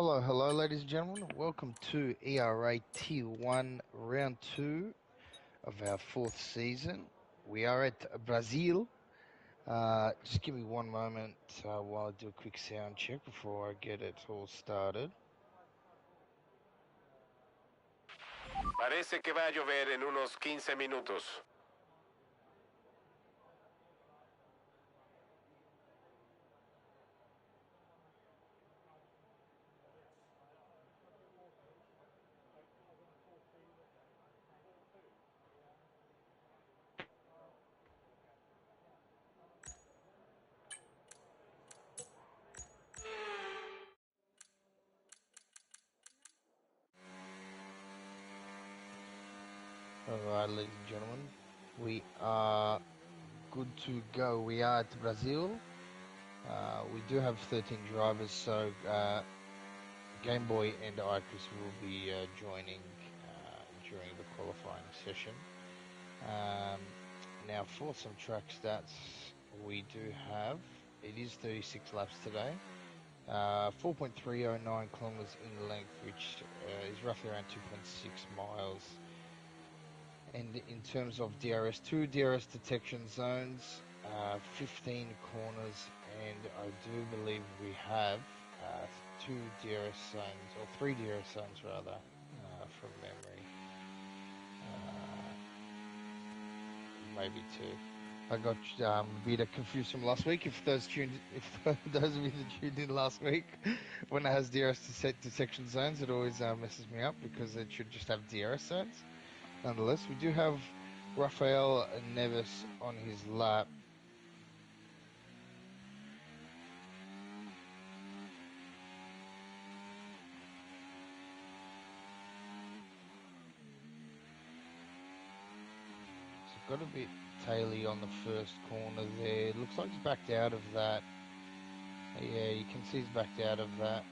Hello, ladies and gentlemen. Welcome to ERA Tier 1 Round 2 of our 4th season. We are at Brazil. Just give me one moment while I do a quick sound check before I get it all started. Parece que va a llover en unos 15 minutos. Alright, ladies and gentlemen, we are good to go. We are at Brazil. We do have 13 drivers, so Game Boy and Icris will be joining during the qualifying session. Now for some track stats, we do have, it is 36 laps today, 4.309 kilometers in length, which is roughly around 2.6 miles. And in terms of DRS2, DRS detection zones, 15 corners, and I do believe we have 2 DRS zones, or 3 DRS zones rather, from memory. Maybe 2. I got a bit confused from last week. If those of you that tuned in last week, when it has DRS detection zones, it always messes me up because it should just have DRS zones. Nonetheless, we do have Rafael Neves on his lap. So got a bit taily on the first corner there. Looks like he's backed out of that. Yeah, you can see he's backed out of that.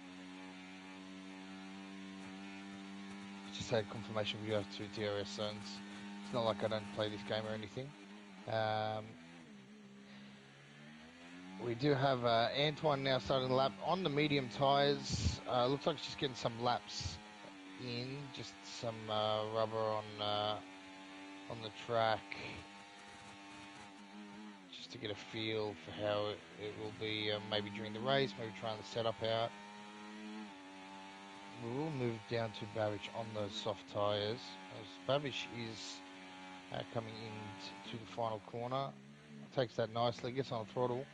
Just had confirmation we do have 2 DRS zones. It's not like I don't play this game or anything. We do have Antoine now starting the lap on the medium tyres. Looks like he's just getting some laps in, just some rubber on the track, just to get a feel for how it will be maybe during the race, maybe trying the setup out. We will move down to Babic on those soft tyres, as Babic is coming into the final corner. Takes that nicely, gets on the throttle.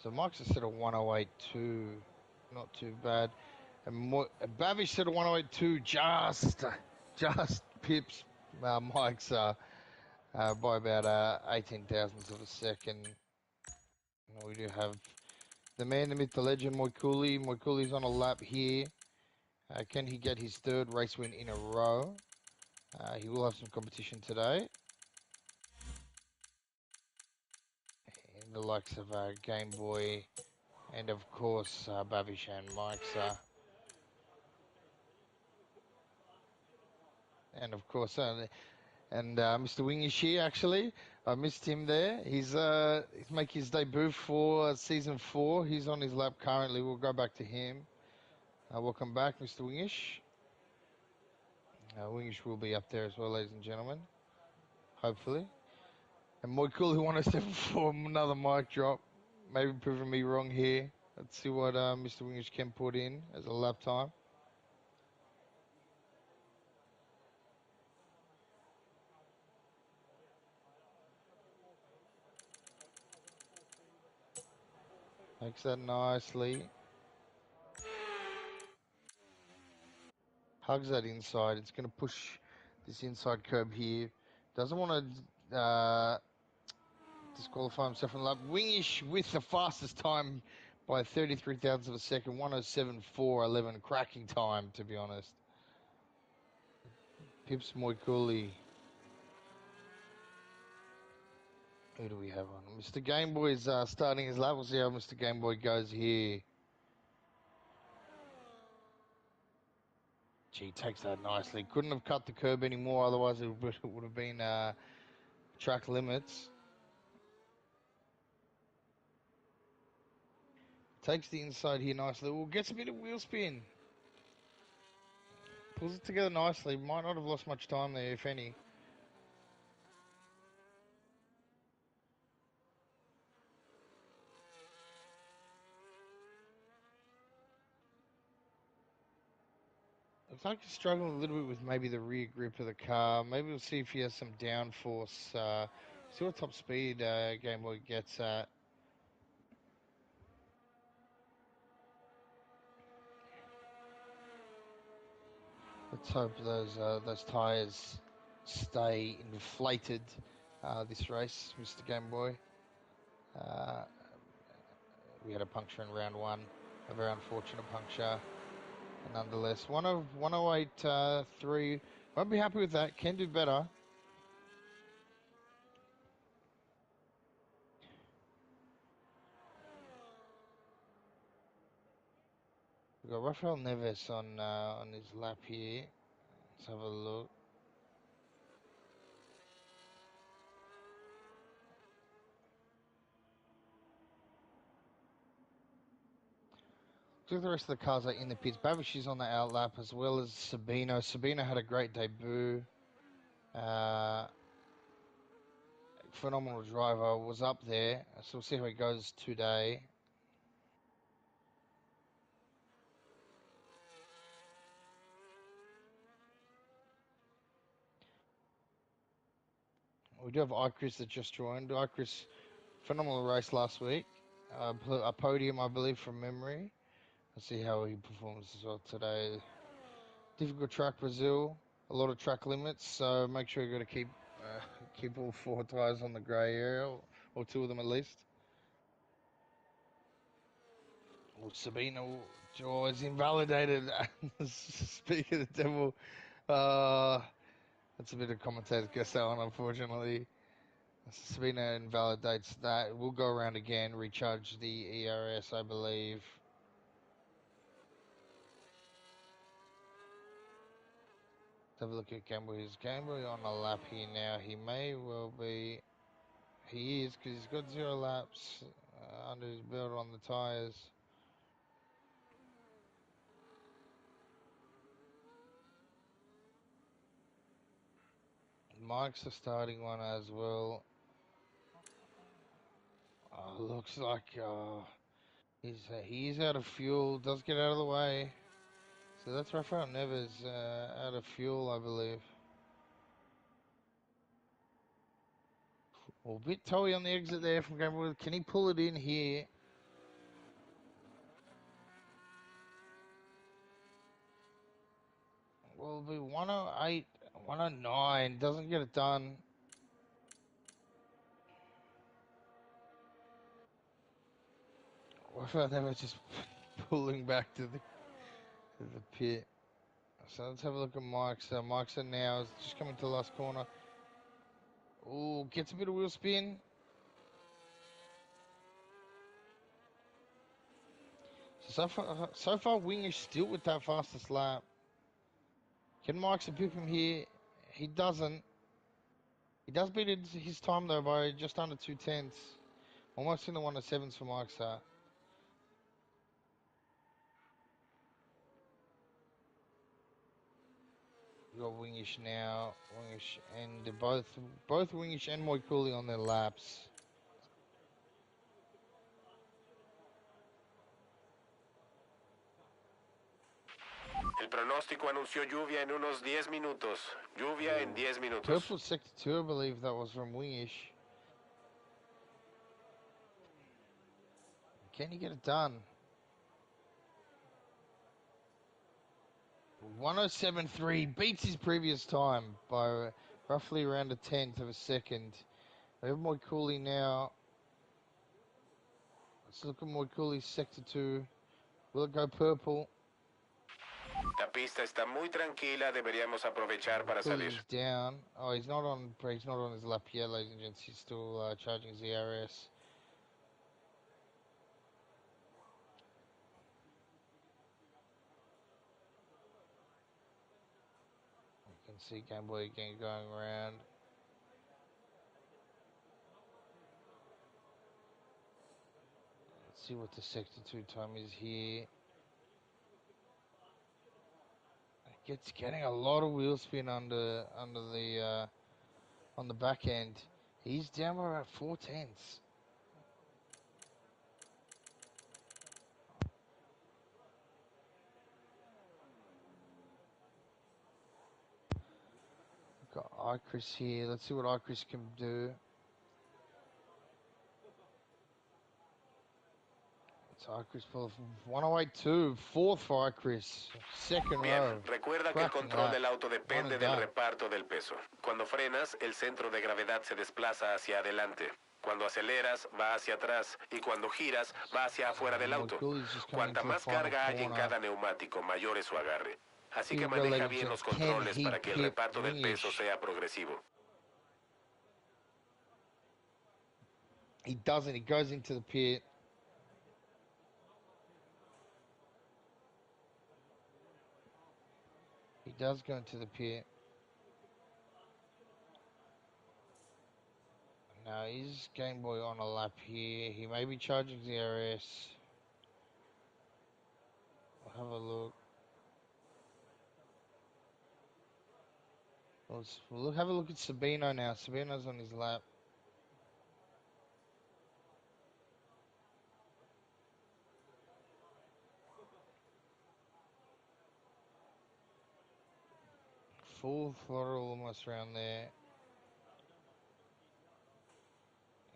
So Mike's a set of 108.2, not too bad. And Babish set of 108.2, just pips Mike's by about 18 thousandths of a second. And we do have the man, the myth, the legend, Moikuli. Moikuli's on a lap here. Can he get his 3rd race win in a row? He will have some competition today. And the likes of Game Boy and, of course, Babish and Mike's. And, of course, Mr. Wingish here, actually. I missed him there. He's making his debut for Season 4. He's on his lap currently. We'll go back to him. Welcome back, Mr. Wingish. Wingish will be up there as well, ladies and gentlemen. Hopefully. And Moikul, who won a 7-4, another mic drop. Maybe proving me wrong here. Let's see what Mr. Wingish can put in as a lap time. Makes that nicely. Hugs that inside. It's going to push this inside curb here. Doesn't want to disqualify himself from the lap. Wingish with the fastest time by 33 thousandths of a second. 107.411. Cracking time, to be honest. Pips Moikuli. Who do we have on? Mr. Game Boy is starting his lap. We'll see how Mr. Game Boy goes here. Gee, takes that nicely. Couldn't have cut the curb anymore, otherwise it would have been track limits. Takes the inside here nicely. Well, gets a bit of wheel spin. Pulls it together nicely. Might not have lost much time there, if any. Looks like he's struggling a little bit with maybe the rear grip of the car. Maybe we'll see if he has some downforce. See what top speed Game Boy gets at. Let's hope those tyres stay inflated this race, Mr. Game Boy. We had a puncture in round one, a very unfortunate puncture. Nonetheless, 108.3. Won't be happy with that. Can do better. We've got Rafael Neves on his lap here. Let's have a look. Looks like the rest of the cars are in the pits. Babish is on the out lap as well as Sabino. Sabino had a great debut. Phenomenal driver, was up there. So we'll see how he goes today. We do have Ichris that just joined. Ichris, phenomenal race last week. A podium, I believe, from memory. Let's see how he performs as well today. Difficult track, Brazil. A lot of track limits, so make sure you got to keep all four tyres on the grey area, or two of them at least. Well, Sabino is invalidated. Speak of the devil. That's a bit of commentator's guess that one, unfortunately. Sabino invalidates that. We'll go around again, recharge the ERS, I believe. Let's have a look at Gamble. Is Gamble on a lap here now? He may well be. He is, because he's got 0 laps under his belt on the tyres. Mike's the starting one as well. Looks like he's out of fuel. Does get out of the way. So that's Rafael Neves out of fuel, I believe. Well, a bit toey on the exit there from Gamble. Can he pull it in here? Will be 108, 109. Doesn't get it done. Rafael Neves just pulling back to the pit. So let's have a look at Mike's. Mike's now is just coming to the last corner. Oh, gets a bit of wheel spin. So far, Wingish still with that fastest lap. Can Mike's pip him here? He doesn't. He does beat his time though by just under 2/10. Almost in the 107s for Mike's. We've got Wingish now. Wingish and both Wingish and Moikuli on their laps. El pronóstico anunció lluvia en unos 10 minutos. Lluvia en 10 minutos. Purple sector 2, I believe that was from Wingish. Can he get it done? 107.3 beats his previous time by roughly around 1/10 of a second. We have Moikuli now. Let's look at Moikuli's sector 2. Will it go purple? La pista está muy tranquila, deberíamos aprovechar para salir. He's down. Oh, he's not on his lap yet, ladies and gents. He's still charging his ERS. You can see Game Boy again going around. Let's see what the sector 2 time is here. It's getting a lot of wheel spin under the on the back end. He's down by about 4/10. Got iChris here. Let's see what iChris can do. It's iChris for 108.2. Fourth for iChris. Second Bien, row. recuerda que el Cracking control lap. del auto One depende and del done. reparto del peso. Cuando frenas, el centro de gravedad se desplaza hacia adelante. Cuando aceleras, va hacia atrás. Y cuando giras, va hacia afuera del auto. Margulies just coming Cuanta into the más final carga hay en corner. cada neumático, mayor es su agarre. Así que Here we go, maneja ladies and bien los gents. Can controles he para que el pip reparto del peso Wingish? sea progresivo. He doesn't. He goes into the pit. He does go into the pit. Now he's Game Boy on a lap here. He may be charging the RS. We'll have a look. We'll have a look at Sabino now. Sabino's on his lap. Full throttle almost around there.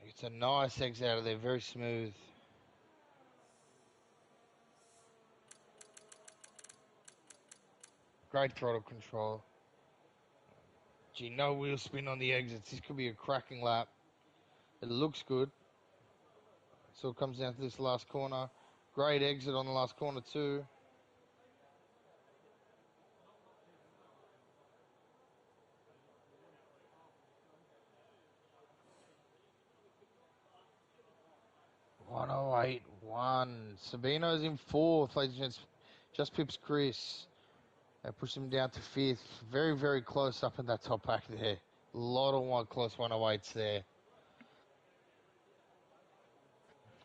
It's a nice exit out of there, very smooth. Great throttle control. Gee, no wheel spin on the exits. This could be a cracking lap. It looks good. So it comes down to this last corner. Great exit on the last corner too. $108.1. Sabino's in fourth, ladies and gents. Just pips Chris. They push him down to fifth. Very, very close up in that top pack there. A lot of close 108s there.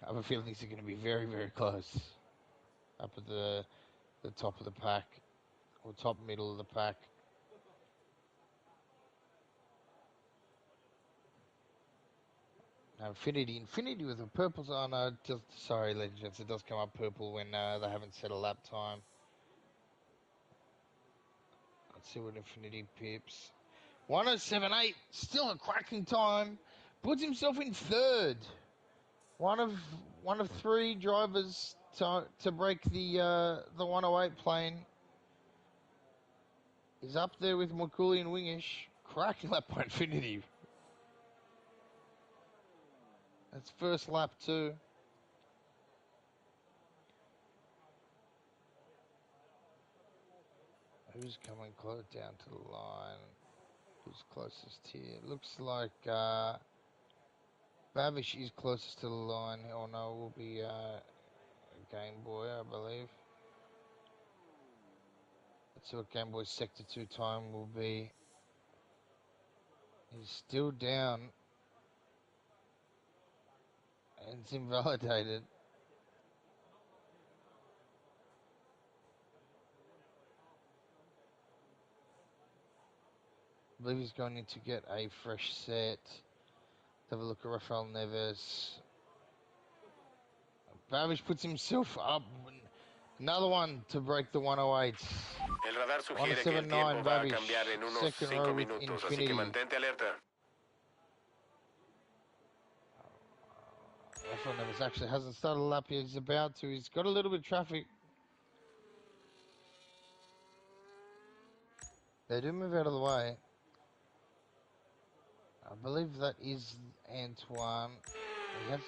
I have a feeling these are going to be very, very close. Up at the top of the pack. Or top middle of the pack. Now Infinity with a purple. Oh no, sorry, ladies and gents. It does come up purple when they haven't set a lap time. Let's see what Infinity pips. 107.8, still a cracking time. Puts himself in third. One of three drivers to break the 108 plane. He's up there with Makuli and Wingish. Cracking lap by Infinity. That's first lap too. Who's coming close down to the line? Who's closest here? Looks like Babish is closest to the line. Oh no, it will be Game Boy, I believe. Let's see what Game Boy's Sector 2 time will be. He's still down. And it's invalidated. I believe he's going in to get a fresh set. Have a look at Rafael Neves. Babish puts himself up. Another one to break the 108s. El radar sugiere que el 179 tiempo va a Babish. cambiar en unos Second 5 row with minutos, así que Infinity. mantente alerta. Rafael Neves actually hasn't started a lap yet. He's about to. He's got a little bit of traffic. They do move out of the way. I believe that is Antoine.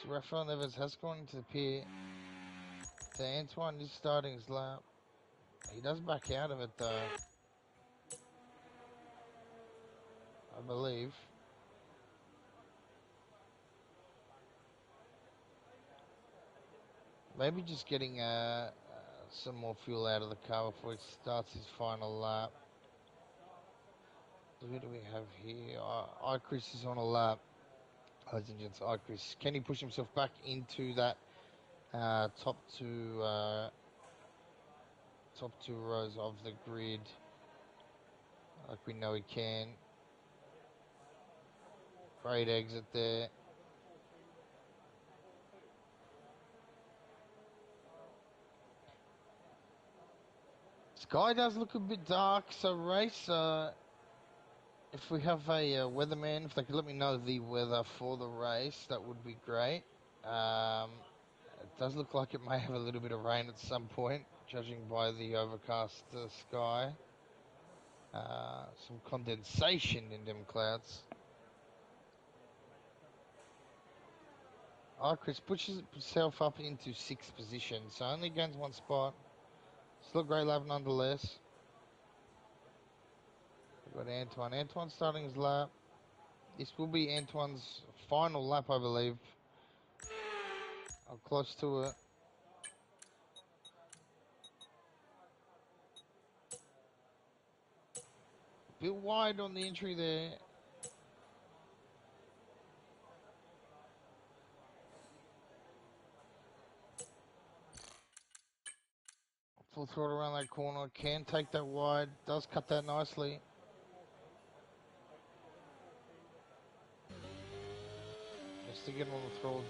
Rafael Neves has gone into the pit. So Antoine is starting his lap. He does back out of it though. I believe. Maybe just getting some more fuel out of the car before he starts his final lap. Who do we have here? iChris is on a lap. Ladies and gents, iChris. Can he push himself back into that top two rows of the grid, like we know he can. Great exit there. Sky does look a bit dark, so race, if we have a weatherman, if they could let me know the weather for the race, that would be great. It does look like it may have a little bit of rain at some point, judging by the overcast sky. Some condensation in them clouds. Chris pushes himself up into 6th position, so only gains 1 spot. Still a great lap nonetheless. We've got Antoine. Antoine starting his lap. This will be Antoine's final lap, I believe. I'm close to it. Bit wide on the entry there. Full throttle around that corner. Can take that wide. Does cut that nicely. Just to get on the throttle.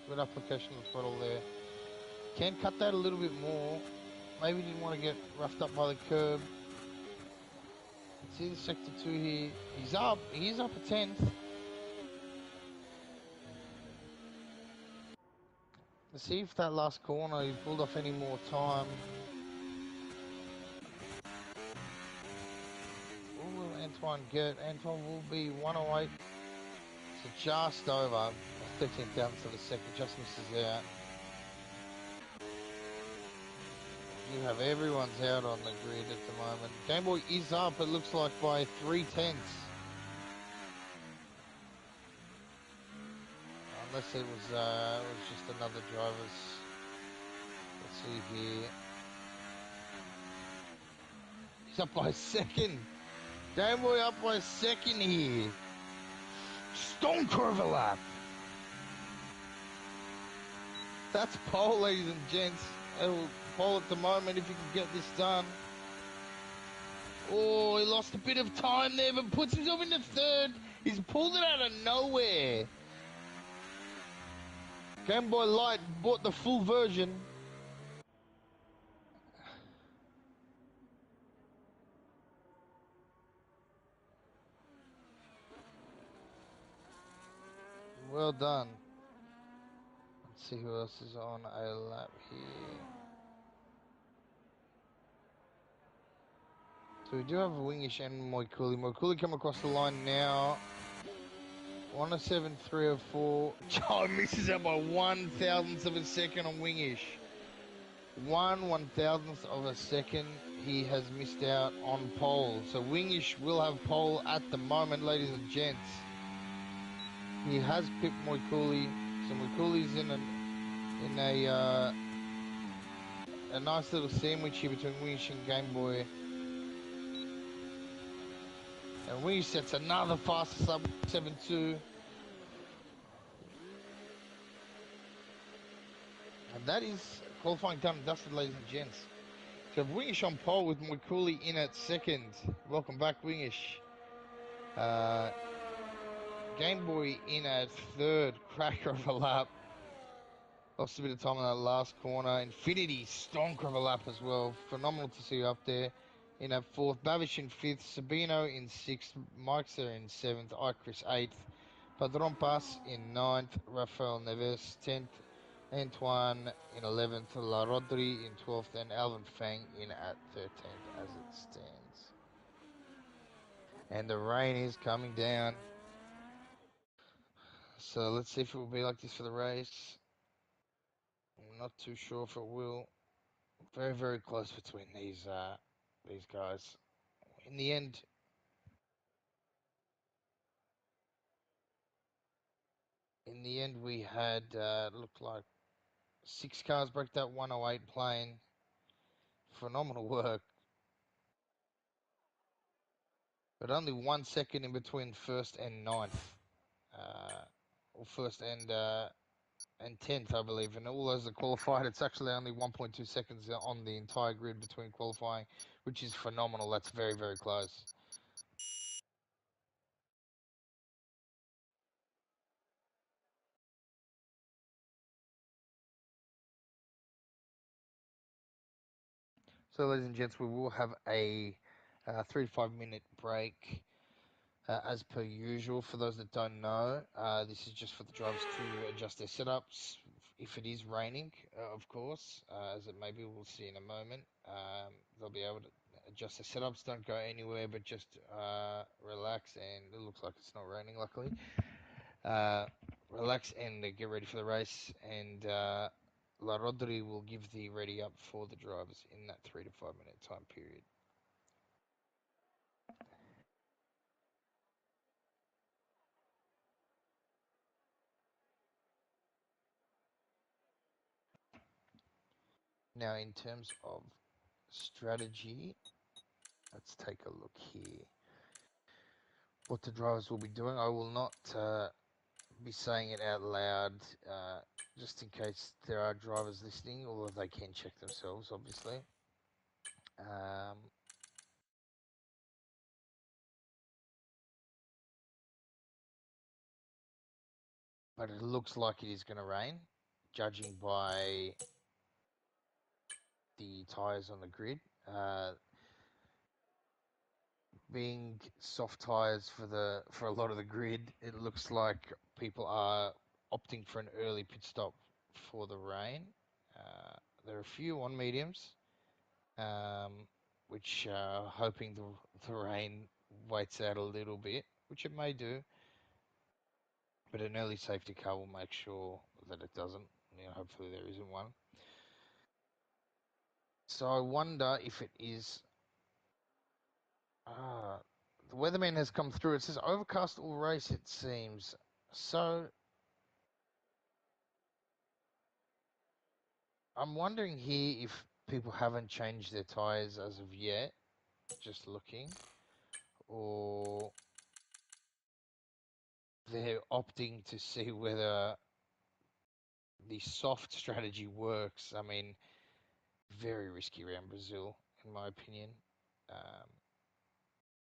Good application of the throttle there. Can cut that a little bit more. Maybe didn't want to get roughed up by the curb. See the sector 2 here. He's up. He is up a 10th. Let's see if that last corner he pulled off any more time. What will Antoine get? Antoine will be 108. So just over. 13 thousandths of a second. Just misses out. You have everyone's out on the grid at the moment. Game Boy is up, it looks like, by 3/10. Unless it was just another driver's. Let's see here. He's up by a second. Game Boy up by a second here. Stonker of a lap. That's pole, ladies and gents. It'll pole at the moment if he can get this done. Oh, he lost a bit of time there, but puts himself into 3rd. He's pulled it out of nowhere. Game Boy Light bought the full version. Well done. Let's see who else is on a lap here. So we do have Wingish and Moikuli. Moikuli come across the line now. 107.304. Oh, misses out by 1/1000th of a second on Wingish. 1/1000th of a second he has missed out on pole. So Wingish will have pole at the moment, ladies and gents. He has picked Moikuli. So Moikuli's in a nice little sandwich here between Wingish and Game Boy. And Wingish sets another fastest up 7.2. And that is qualifying done and dusted, ladies and gents. So Wingish on pole with Moikuli in at 2nd. Welcome back, Wingish. Game Boy in at 3rd. Cracker of a lap. Lost a bit of time on that last corner. Infinity, stonker of a lap as well. Phenomenal to see you up there. In at 4th. Babish in 5th. Sabino in 6th. Mike's there in 7th. Chris 8th. Padron Pass in 9th. Rafael Neves 10th. Antoine in 11th. La Rodri in 12th. And Alvin Fang in at 13th as it stands. And the rain is coming down. So let's see if it will be like this for the race. I'm not too sure if it will. Very, very close between these guys. In the end, we had looked like 6 cars break that 108 plane. Phenomenal work, but only 1 second in between 1st and 9th, or 1st and and 10th, I believe. And all those are qualified. It's actually only 1.2 seconds on the entire grid between qualifying, which is phenomenal. That's very, very close. So, ladies and gents, we will have a 3 to 5 minute break as per usual. For those that don't know, this is just for the drivers to adjust their setups. If it is raining, of course, as it maybe, we'll see in a moment. They'll be able to adjust their setups. Don't go anywhere, but just relax. And it looks like it's not raining, luckily. Relax and get ready for the race. And La Rodri will give the ready up for the drivers in that 3 to 5 minute time period. Now, in terms of strategy, let's take a look here. What the drivers will be doing, I will not be saying it out loud, just in case there are drivers listening, although they can check themselves, obviously. But it looks like it is going to rain, judging by the tyres on the grid. Being soft tyres for a lot of the grid, it looks like people are opting for an early pit stop for the rain. There are a few on mediums, which hoping the rain waits out a little bit, which it may do. But an early safety car will make sure that it doesn't. Hopefully there isn't one. So I wonder if it is. The weatherman has come through. It says overcast all race, it seems. So I'm wondering here if people haven't changed their tyres as of yet, just looking, or they're opting to see whether the soft strategy works. I mean, very risky around Brazil, in my opinion.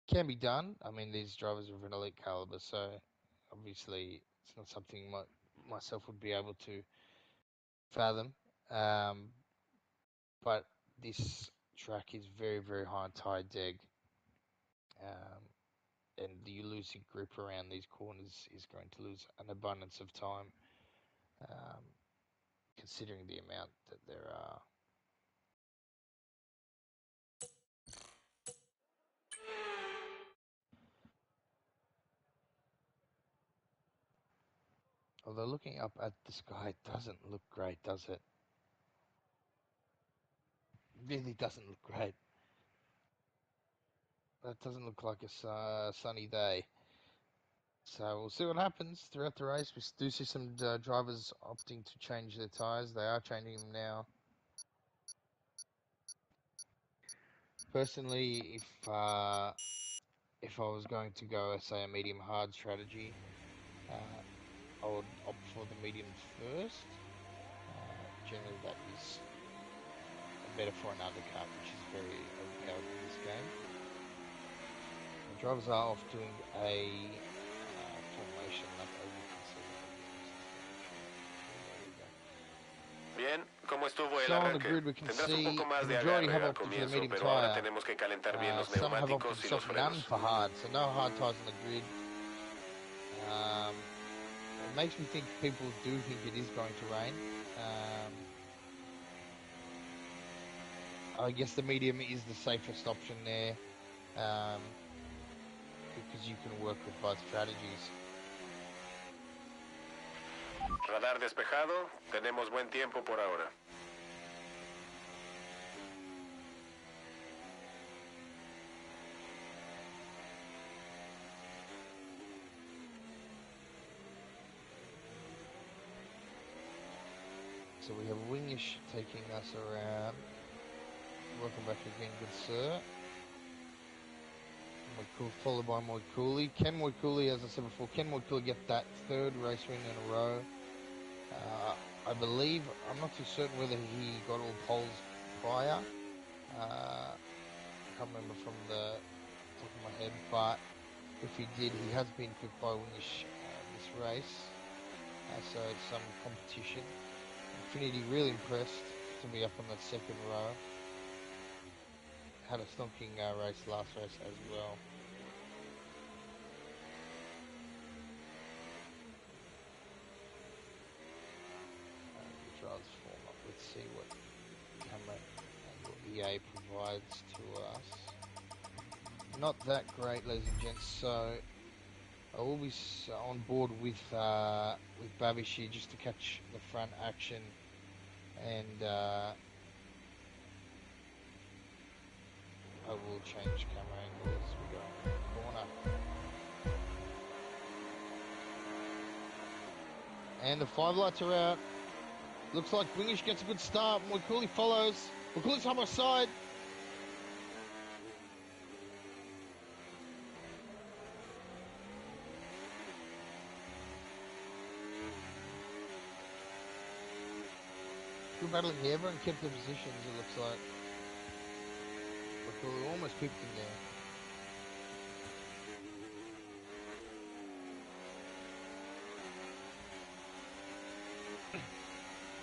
Can be done. I mean, these drivers are of an elite caliber, so obviously it's not something myself would be able to fathom. But this track is very, very high tide deg, and you losing grip around these corners is going to lose an abundance of time, considering the amount that there are. Although looking up at the sky, it doesn't look great, does it? It really doesn't look great. That doesn't look like a sunny day. So we'll see what happens throughout the race. We do see some drivers opting to change their tyres. They are changing them now. Personally, if I was going to go, say, a medium hard strategy, I would opt for the mediums first. Generally, that is better for an undercut, which is very overpowered in this game. The drivers are off doing a formation lap, as you can see. Bien, ¿cómo estuvo el So on the arranque? grid we can Tendrás un see poco más the de majority have agarre al opted for the comienzo, medium pero ahora tyre. tenemos que calentar bien los Some have opted neumáticos for y los soft, none frenos. for hard, so no hard tyres on the grid. It makes me think people do think it is going to rain. I guess the medium is the safest option there, because you can work with both strategies. Radar despejado, tenemos buen tiempo por ahora. So we have Wingish taking us around. Welcome back again, good sir. Followed by Moikuli. Can Moikuli, as I said before, can Moikuli get that third race win in a row? I believe, I'm not too certain whether he got all poles prior. I can't remember from the top of my head, but if he did, he has been picked by Wingish this race. So it's some competition. Infinity really impressed to be up on that second row. Had a stonking race last race as well. Drivers form up. Let's see what camera angle EA provides to us. Not that great, ladies and gents. So I will be on board with Babish here just to catch the front action, and I will change camera angle as we go in the corner. And the 5 lights are out. Looks like Wingish gets a good start. Moikuli follows. Moikuli's side by side. Good battling here. Everyone kept their positions, it looks like. Moikuli almost picked him there.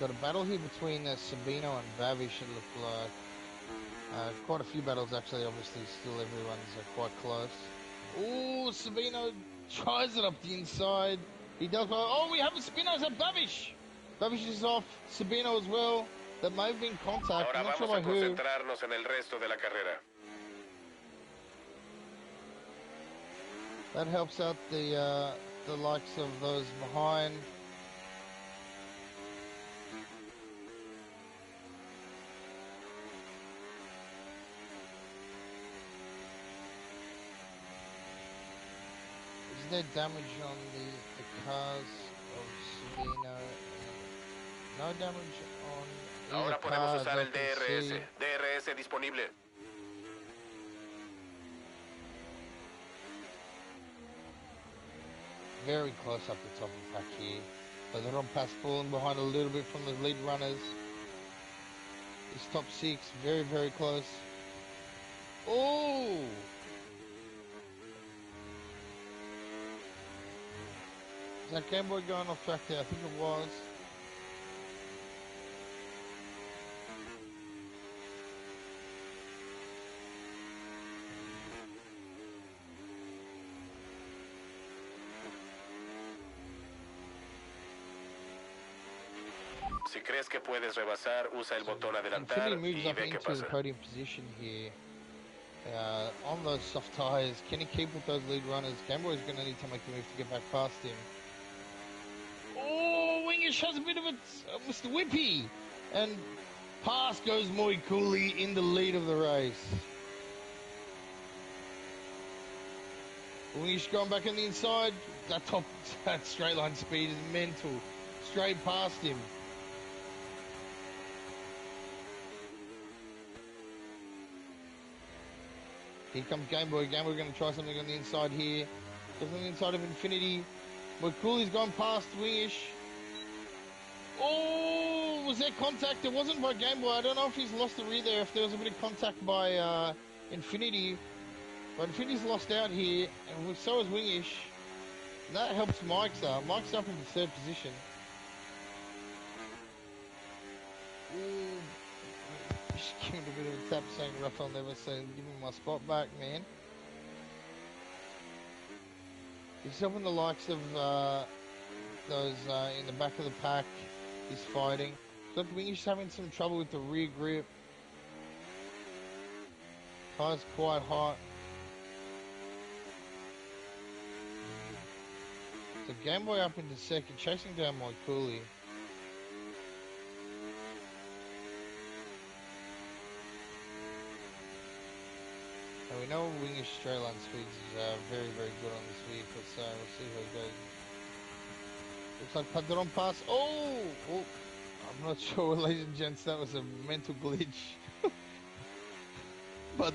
Got a battle here between Sabino and Babish, it looked like. Quite a few battles actually, obviously still everyone's quite close. Oh, Sabino tries it up the inside. He does well. Oh, we have a Sabino's at Babish. Babish is off, Sabino as well. That may have been contact, I'm not sure by who. Concentrarnos en el resto de la carrera. That helps out the likes of those behind. Is there damage on the cars of Sabino? No damage on Ahora either podemos car, usar as I el can DRS. see. DRS disponible. Very close up the top of the pack here. But they're on pass falling behind a little bit from the lead runners. This top 6, very, very close. Oh! Is that Game Boy going off track there? I think it was. Si crees que puedes rebasar, usa el botón adelantar Infinity moves y up ve qué into the pasa. podium position here. On those soft tyres, can he keep with those lead runners? Game Boy's going to need to make a move to get back past him. Oh, Wingish has a bit of a Mr. Whippy, and past goes Moikuli in the lead of the race. Wingish going back on the inside. That straight line speed is mental. Straight past him. Here comes Game Boy. Game Boy going to try something on the inside here. Goes on the inside of Infinity. Moikuli's gone past Wingish. Oh, was there contact? It wasn't by Game Boy. I don't know if he's lost the rear there, if there was a bit of contact by Infinity. But Infinity's lost out here, and so is Wingish. That helps Mike's up. Mike's up in the 3rd position. Ooh. Just giving a bit of a tap saying Raphael never said, give me my spot back, man. He's helping the likes of those in the back of the pack. He's fighting. Look, Wingish having some trouble with the rear grip. Tyre's quite hot. So Game Boy up into 2nd, chasing down Moikuli. And we know Wingish straight line speeds is very, very good on this vehicle, so we'll see how it goes. Looks like Padron pass. Oh! I'm not sure, ladies and gents, that was a mental glitch. But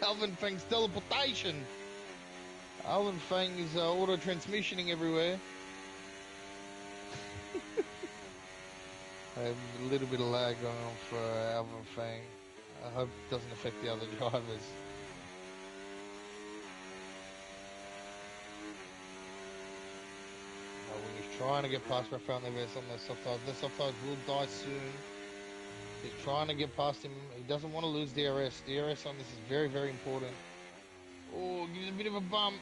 Alvin Fang's teleportation. Alvin Fang is auto-transmissioning everywhere. A little bit of lag going on for Alvin Fang. I hope it doesn't affect the other drivers. When he's trying to get past Rafael Neves on those soft tires, the soft tires will die soon. He's trying to get past him. He doesn't want to lose DRS. DRS on this is very, very important. Oh, gives a bit of a bump.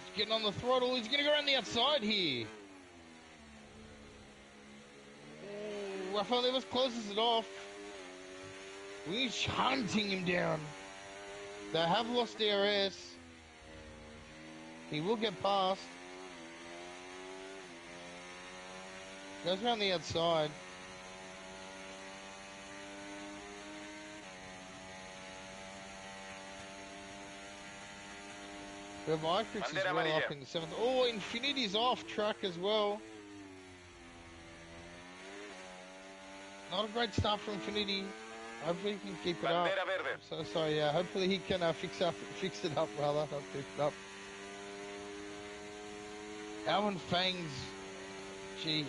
He's getting on the throttle. He's going to go around the outside here. Oh, Rafael Neves closes it off. He's hunting him down. They have lost DRS. He will get past. Goes around the outside. We have Icrix as well up in the 7th. Oh, Infinity's off track as well. Not a great start for Infinity. Hopefully he can keep it up. So sorry, yeah. Hopefully he can fix it up, rather. Not fix it up. Alvin Fang's, gee,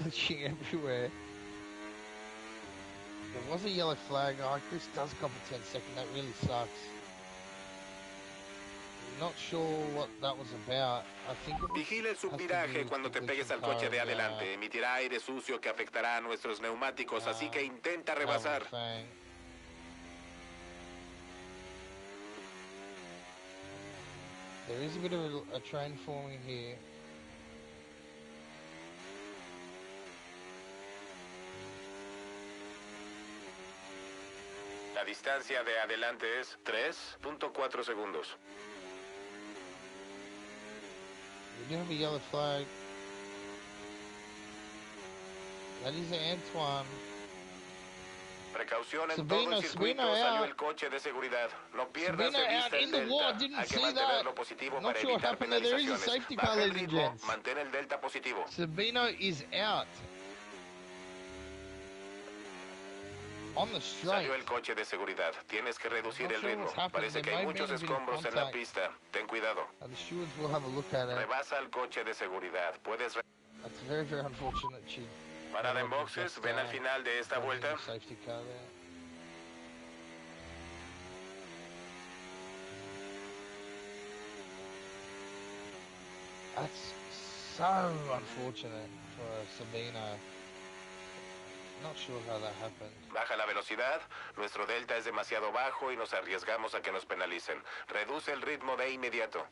glitching everywhere. There was a yellow flag. Oh, Chris does cop a 10-second. That really sucks. Not sure what that was about. I think it was, vigila el subviraje cuando te pegues al coche de adelante. Emitirá aire sucio que afectará a nuestros neumáticos, así que intenta rebasar. There is a bit of a train forming here. La distancia de adelante es 3.4 segundos. We do have a yellow flag. That is Antoine. Precaución en todo el circuito, salió el coche de seguridad. No pierdas de vista el delta. Hay que mantenerlo positivo para evitar penalizaciones. Baja el ritmo, mantén el delta positivo. Sabino is out. On the straight. Salió el coche de seguridad. Tienes que reducir el ritmo. Parece que hay muchos escombros en la pista. Ten cuidado. The stewards will have a look at it. Rebasa el coche de seguridad. Puedes... That's very, very unfortunate. Parada en boxes. Ven al final de esta vuelta. Safety car there. That's so unfortunate for Sabino. Not sure how that happened. Baja la velocidad. Nuestro delta es demasiado bajo y nos arriesgamos a que nos penalicen. Reduce el ritmo de inmediato.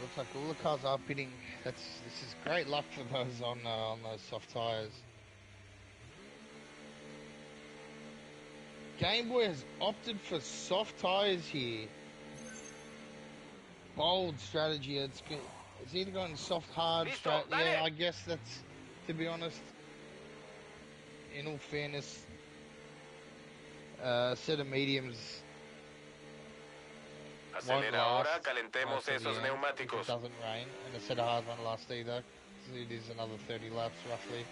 Looks like all the cars are pitting. This is great luck for those on those soft tires. Game Boy has opted for soft tires here. Bold strategy. It's either going soft, hard, straight. Yeah, I guess that's, to be honest, in all fairness, set of mediums. Acelera ahora, calentemos esos neumáticos. It doesn't rain, and a set of hard won't last either. It is another 30 laps roughly.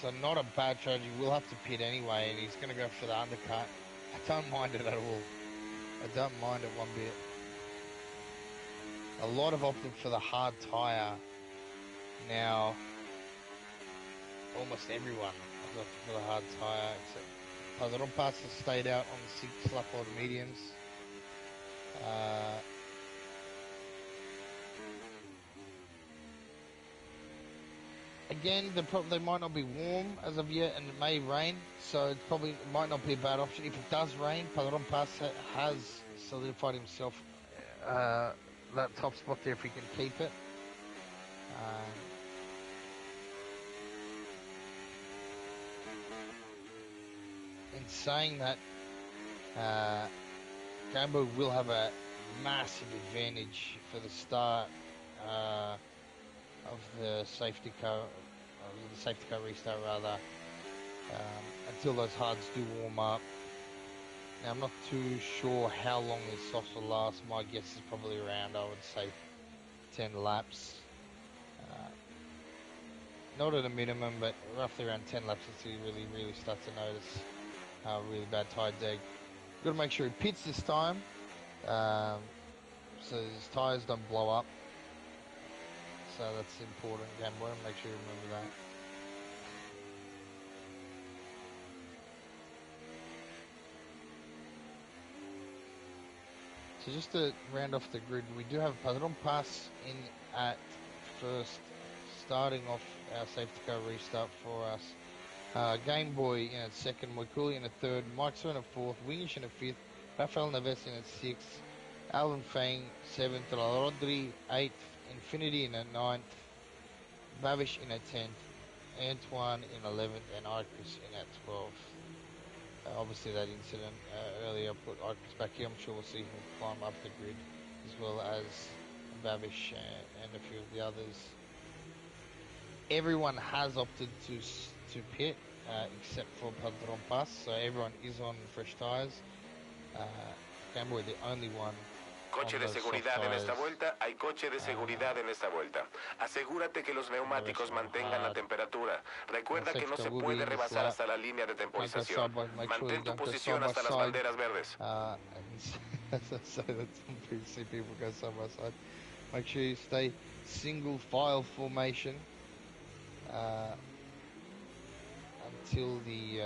So not a bad strategy. We'll have to pit anyway, and he's going to go for the undercut. I don't mind it at all. I don't mind it one bit. A lot have opted for the hard tyre. Now, almost everyone has opted for the hard tyre, except Padron Pass has stayed out on the 6 lap order mediums. Again, they might not be warm as of yet, and it may rain, so it might not be a bad option. If it does rain, Padron Pass has solidified himself that top spot there if he can keep it. In saying that, Gambo will have a massive advantage for the start of the safety car restart rather, until those hards do warm up. Now I'm not too sure how long this softs will last. My guess is probably around, I would say, 10 laps. Not at a minimum, but roughly around 10 laps until you really start to notice really bad tire deg. Got to make sure he pits this time, so his tires don't blow up. So that's important, Game Boy. Make sure you remember that. So just to round off the grid, we do have Padron Pass in at first, starting off our safety car restart for us. Game Boy in at second, Moikuli in a third, Mike's in a fourth, Wingish in a fifth, Rafael Neves in a sixth, Alvin Fang seventh, Rodri eighth, Infinity in a ninth, Babish in a 10th, Antoine in 11th, and Icris in at 12th. Obviously that incident earlier put Icris back here. I'm sure we'll see him climb up the grid, as well as Babish and a few of the others. Everyone has opted to pit, except for Padron Pass, so everyone is on fresh tyres. Game Boy, the only one. Coche de seguridad en esta vuelta, hay coche de seguridad en esta vuelta. Asegúrate que los neumáticos mantengan la temperatura. Recuerda que no se puede rebasar hasta la línea de temporización. Mantén tu posición hasta las banderas verdes. So that some PC people go side by side. Make sure you stay single file formation until the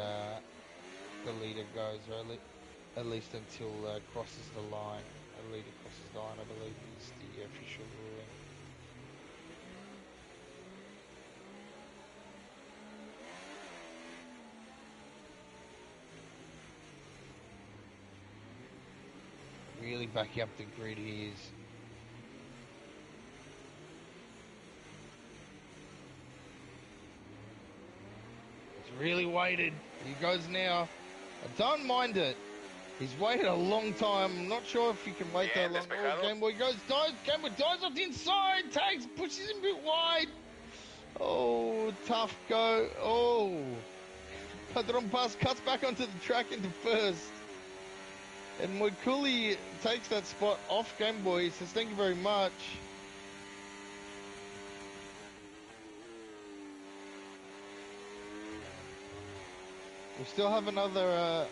leader goes, or at least until crosses the line. A leader crosses the line, I believe, is the official ruling. Really backing up the grid here is it's really waited. He goes now. I don't mind it. He's waited a long time. I'm not sure if he can wait that long. Oh, Game Boy goes, Game Boy dives off the inside, pushes him a bit wide. Oh, tough go. Oh, Padron Pass cuts back onto the track into first. And Moikuli takes that spot off Game Boy. He says, thank you very much. We still have another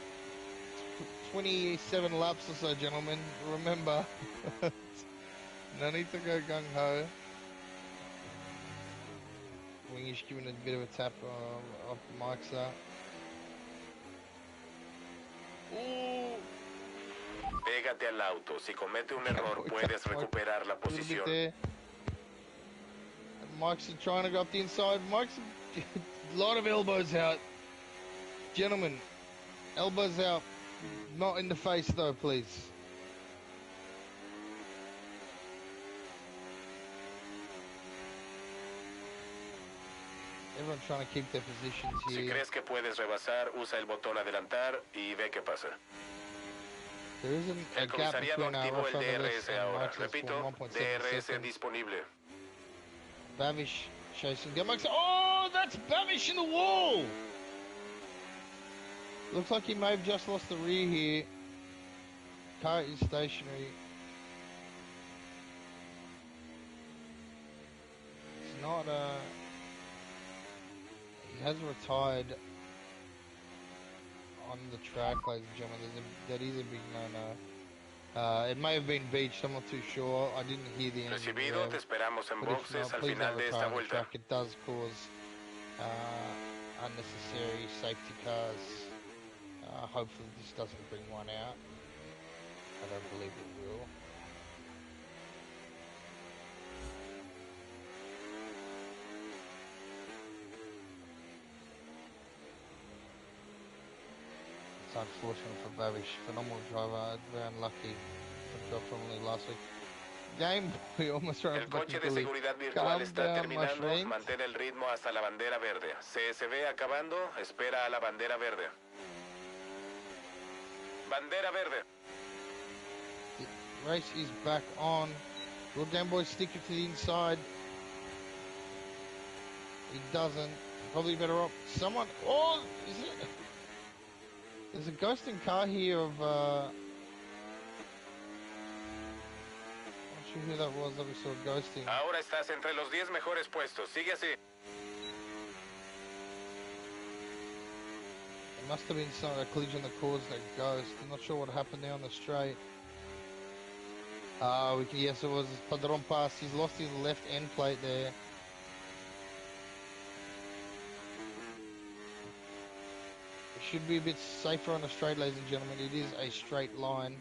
27 laps or so, gentlemen. Remember, no need to go gung-ho. Wingish giving a bit of a tap off the mics up. Ooh. Pégate al auto. Si comete un error, puedes recuperar la posición. Mike's trying to go up the inside. Mike's a lot of elbows out. Gentlemen, elbows out. Not in the face, though, please. Everyone's trying to keep their positions here. Si crees que puedes rebasar, usa el botón adelantar y ve qué pasa. There isn't a gap between our DRS ahora. Repito, DRS disponible. Babish chasing Gamax. Oh, that's Babish in the wall! Looks like he may have just lost the rear here. Car is stationary. It's not he has retired on the track, ladies and gentlemen. That is a big no-no. It may have been beached, I'm not too sure. I didn't hear the end. Recibido, te esperamos en boxes al final de esta vuelta. It does cause unnecessary safety cars. Hopefully this doesn't bring one out. I don't believe it will. It's unfortunate for Babish. Phenomenal driver, very unlucky. From last week. Game Boy almost ran. El coche de seguridad virtual está terminando. Mantén el ritmo hasta la bandera verde. CSV acabando. Espera a la bandera verde. Bandera verde. The race is back on. Will Game Boy stick it to the inside? He doesn't. Probably better off. Someone. Oh, is it? There's a ghosting car here of. Not sure who that was that we saw ghosting. Ahora estás entre los 10 mejores puestos. Sigue así. It must have been a collision that caused that ghost. I'm not sure what happened there on the straight. Yes, it was Padron Pass. He's lost his left end plate there. It should be a bit safer on the straight, ladies and gentlemen. It is a straight line.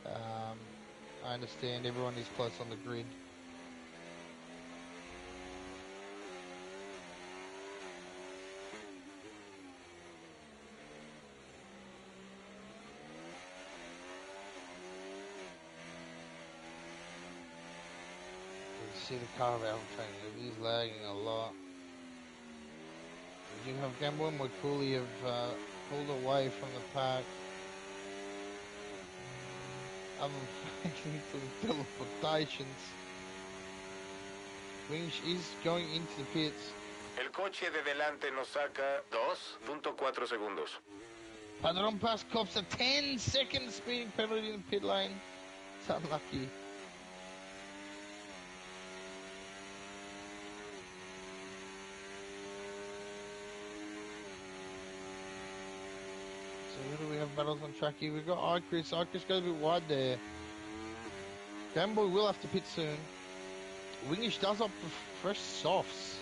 I understand everyone is close on the grid. See the car of Alpha Train, it is lagging a lot. We do have Game Boy and Cooley have pulled away from the pack. I'm to teleportations. Winch is going into the pits. El coche de delante nos saca 2.4 segundos. Padron Pass cops a 10-second speeding penalty in the pit lane. It's unlucky. Who do we have battles on track here? We've got Ichris. Ichris goes a bit wide there. Game Boy will have to pit soon. Wingish does opt for fresh softs.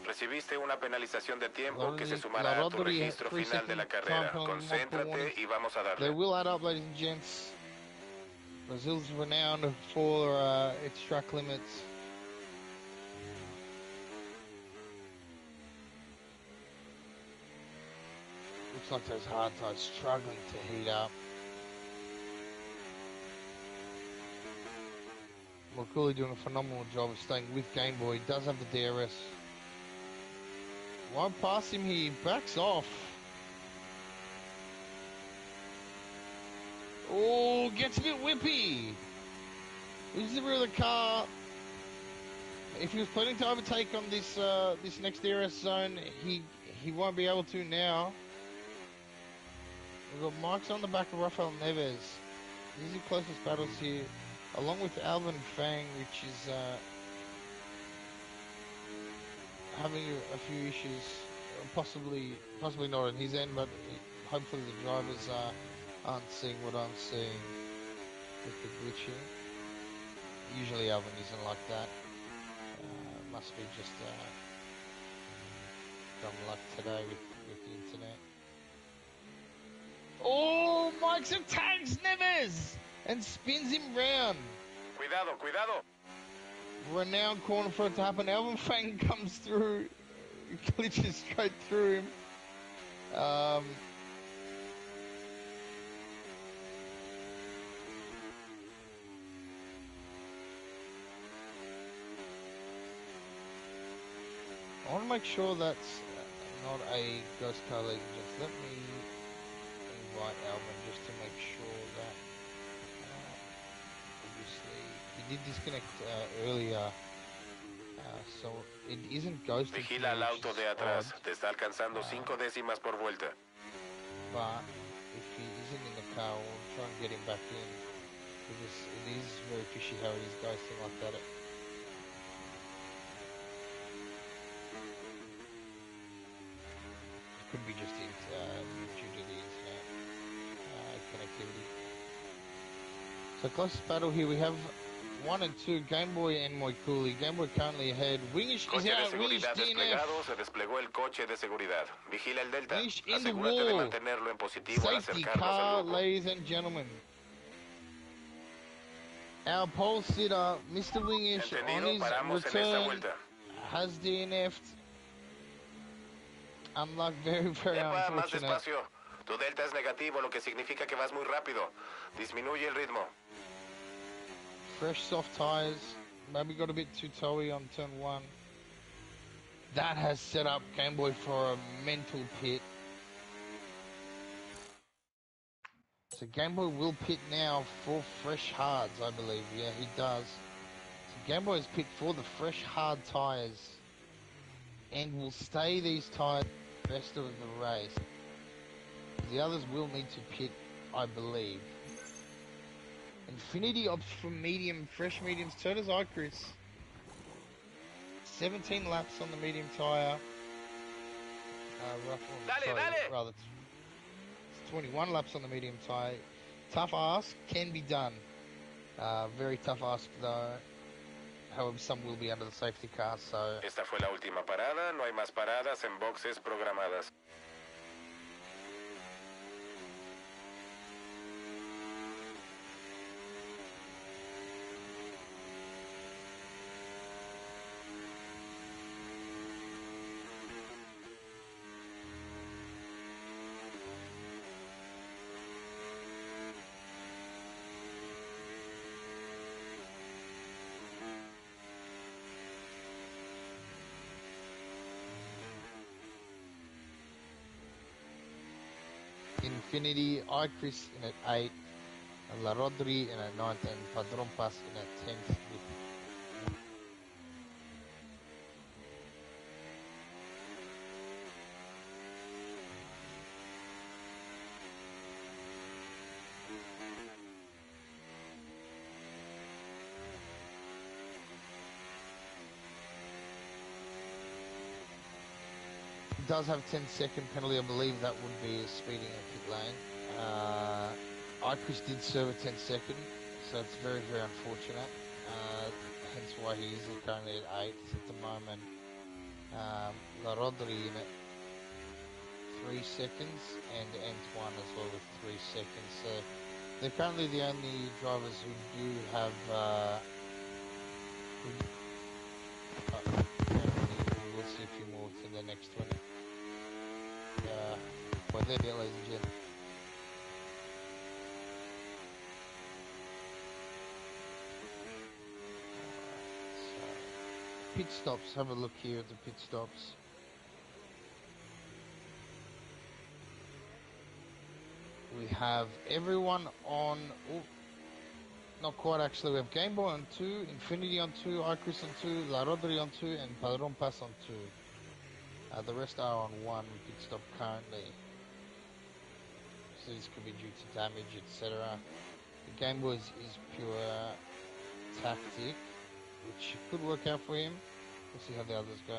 Recibiste una penalización de tiempo que se sumará a tu registro final de la carrera. Concéntrate y vamos a darle. They will add up, ladies and gents. Brazil's renowned for its track limits. Looks like those hard tires struggling to heat up. Makuli doing a phenomenal job of staying with Game Boy. He does have the DRS. Won't pass him here. He backs off. Oh, gets a bit whippy. Loses the rear of the car. If he was planning to overtake on this this next DRS zone, he won't be able to now. We've got Mike's on the back of Rafael Neves. These are the closest battles here, along with Alvin Fang, which is having a few issues, possibly not on his end, but hopefully the drivers aren't seeing what I'm seeing with the glitching. Usually Alvin isn't like that. Must be just dumb luck today with the internet. Oh, Mike's tags Neves and spins him round. Cuidado, cuidado. Renowned corner for it to happen. Alvin Fang comes through, glitches straight through him. I want to make sure that's not a ghost car, ladies and gents. Let me invite Alvin just to make sure that obviously he did disconnect earlier, so it isn't ghosting. Vigila el auto de atrás, te está alcanzando 5 décimas por vuelta. But if he isn't in the car, we'll try and get him back in, because it is very fishy how it is ghosting like that. Could be just due to the internet connectivity. So closest battle here, we have 1 and 2, Game Boy and Moikuli. Game Boy currently ahead. Wingish is out. Wingish DNF. Se desplegó el coche de seguridad. Vigila el delta. Wingish in the Asegúrate de wall. mantenerlo en positivo al Safety acercarnos car, al grupo. ladies and gentlemen. Our pole sitter, Mr. Wingish, on his return, has DNF'd. Unluck, very Más unfortunate. despacio. Tu delta es negativo, lo que significa que vas muy rápido. Disminuye el ritmo. Fresh soft tires. Maybe got a bit too towy on turn 1. That has set up Game Boy for a mental pit. So Game Boy will pit now for fresh hards, I believe. Yeah, he does. So Game Boy has pit for the fresh hard tyres and will stay these tyres the rest of the race. The others will need to pit, I believe. Infinity opts for medium, fresh mediums. So does iChris. 17 laps on the medium tyre. Rather, it's 21 laps on the medium tyre. Tough ask, can be done. Very tough ask though. However, some will be under the safety car, so... Esta fue la última parada, no hay más paradas en boxes programadas. Infinity, iChris in at 8, La Rodri in at 9th, and Padron Pass in at 10th. Does have 10-second penalty. I believe that would be speeding in pit lane. iChris did serve a 10-second, so it's very, very unfortunate. Hence why he is currently at 8th at the moment. La Rodri in at 3 seconds, and Antoine as well with 3 seconds. So they're currently the only drivers who do have. We'll see a few more to the next one. Well, there, ladies and gentlemen. So, pit stops. Have a look here at the pit stops. We have everyone on. Oh, not quite actually. We have Game Boy on 2, Infinity on 2, iChris on 2, La Rodri on 2, and Padron Pass on 2. The rest are on 1 pit stop currently. So this could be due to damage, etc. The Game Boy is pure tactic, which could work out for him. We'll see how the others go.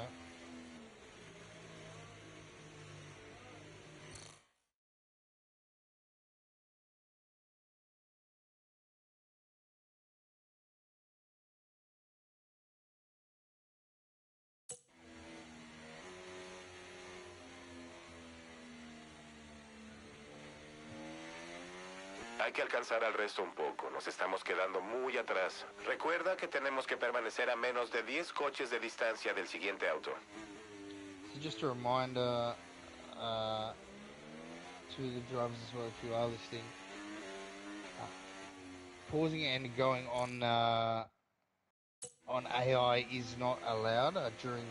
Hay que alcanzar al resto un poco, nos estamos quedando muy atrás. Recuerda que tenemos que permanecer a menos de 10 coches de distancia del siguiente auto. So just a reminder to the drivers as well, if you are listening, pausing and going on AI is not allowed during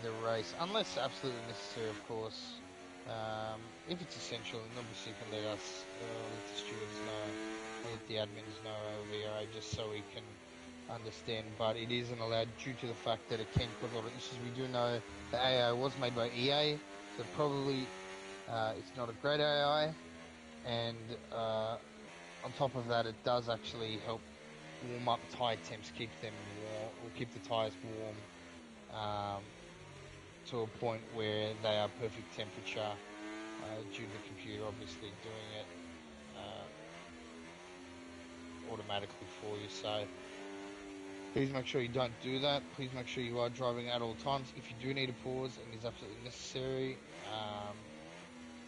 the race, unless absolutely necessary, of course. If it's essential, and obviously you can let us, let the stewards know, let the admins know over here, just so we can understand. But it isn't allowed due to the fact that it can cause a lot of issues. We do know the AI was made by EA, so probably it's not a great AI, and on top of that, it does actually help warm up tyre temps, keep them warm, or keep the tyres warm. To a point where they are perfect temperature due to the computer obviously doing it automatically for you. So please make sure you don't do that. Please make sure you are driving at all times. If you do need a pause and it's absolutely necessary,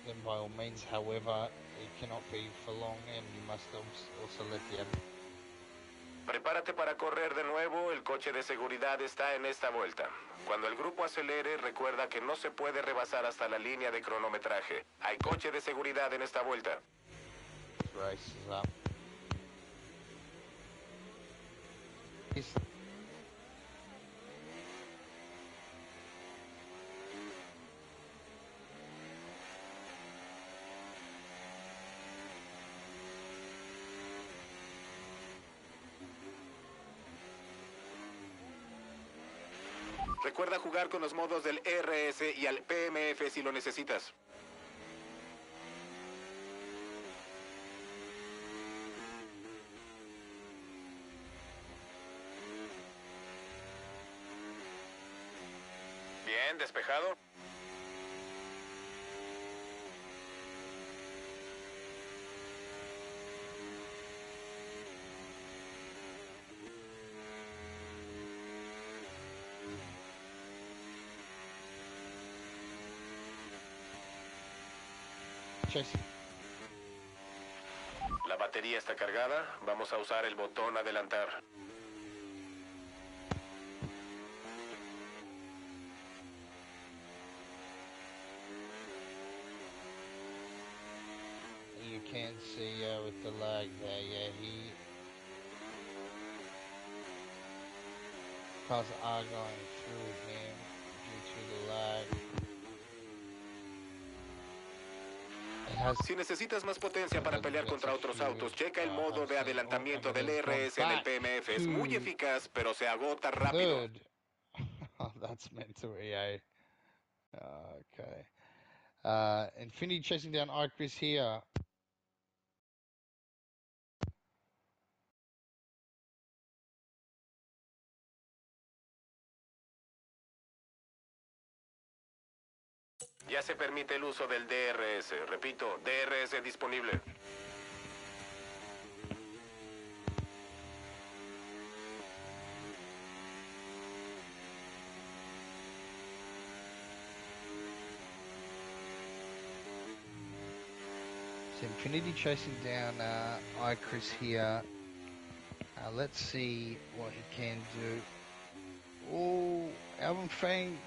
then by all means. However, it cannot be for long, and you must also let the admin. Prepárate para correr de nuevo, el coche de seguridad está en esta vuelta. Cuando el grupo acelere, recuerda que no se puede rebasar hasta la línea de cronometraje. Hay coche de seguridad en esta vuelta. Race is up. Recuerda jugar con los modos del RS y al PMF si lo necesitas. Bien, despejado. La batería está cargada. Vamos a usar el botón adelantar. You can't see with the lag there, yeah, cars are going through him due to the lag. Si necesitas más potencia para pelear contra otros autos, checa el modo de adelantamiento del RS en el PMF. Es muy eficaz, pero se agota rápido. Oh, that's meant to EA. Okay. Infinity chasing down iChris here. Ya se permite el uso del DRS. Repito, DRS disponible. So Infinity chasing down iChris here. Let's see what he can do. Oh, Alvin Fang.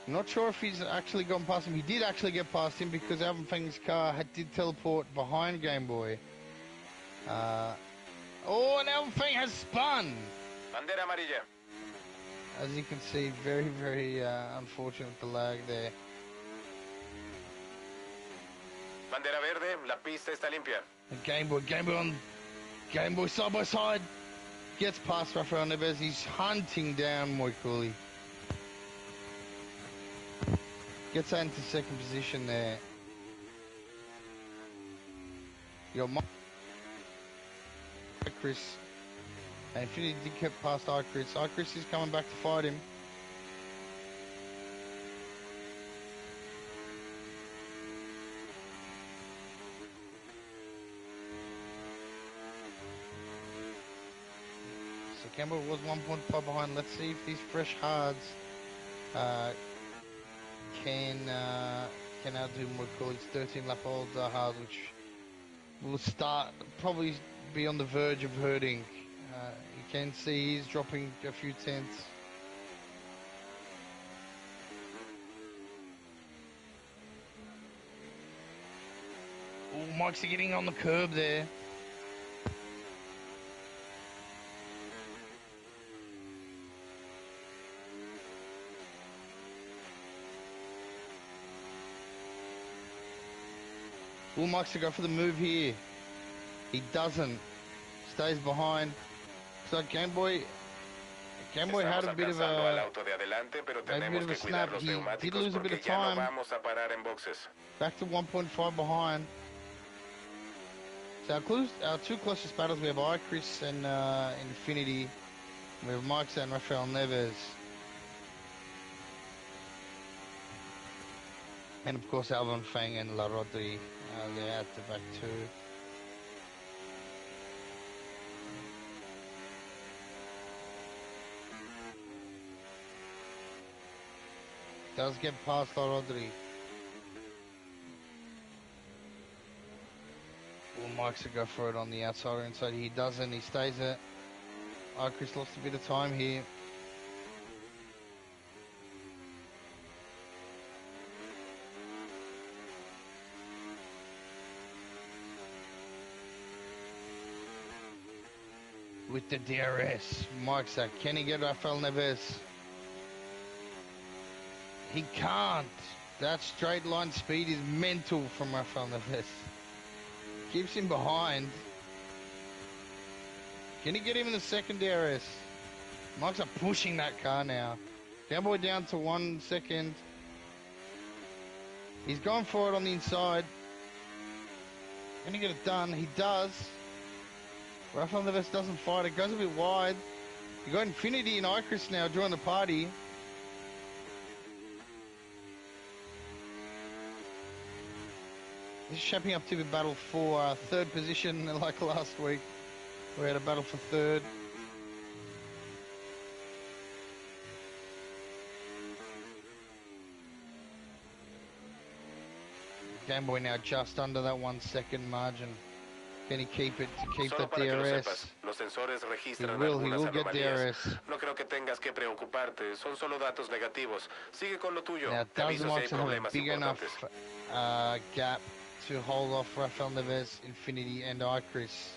Not sure if he's actually gone past him. He did actually get past him because Alvin Fang's car did teleport behind Game Boy. Oh, and Alvin Fang has spun. Bandera amarilla. As you can see, very, very unfortunate with the lag there. Bandera verde, la pista está limpia. And Game Boy side by side. Gets past Rafael Neves. He's hunting down Moikuli. Gets that into second position there. iChris. And Infinity did get past iChris. iChris is coming back to fight him. So Campbell was 1.5 behind. Let's see if these fresh hards can outdo Moikuli's 13 lap old hard, which will probably be on the verge of hurting. You can see he's dropping a few tenths. Oh, Mike's getting on the curb there. Will Mike's to go for the move here. He doesn't. Stays behind. So Game Boy had a bit of a snap. He did lose a bit of time. Back to 1.5 behind. So our two closest battles, we have iChris and Infinity. We have Mike's and Rafael Neves. And of course Alvin Fang and La Rodri. They're at the back too. Does get past La Rodri. Well, Mike's to go for it on the outside or inside. He doesn't. He stays it. iChris lost a bit of time here. With the DRS, Mike's that. Can he get Rafael Neves? He can't. That straight line speed is mental from Rafael Neves. Keeps him behind. Can he get him in the second DRS? Mike's are pushing that car now. Gamboy down to 1 second. He's going for it on the inside. Can he get it done? He does. Rafael Neves doesn't fight. It goes a bit wide. You got Infinity and Icarus now join the party. This is shaping up to be battle for third position, like last week. We had a battle for third. Gameboy now just under that 1 second margin. Can he keep it to keep that DRS? He will get DRS. No creo que tengas que preocuparte, son solo datos negativos. Sigue con lo tuyo. Now, does Mox have a big enough gap to hold off Rafael Neves, Infinity, and Icarus?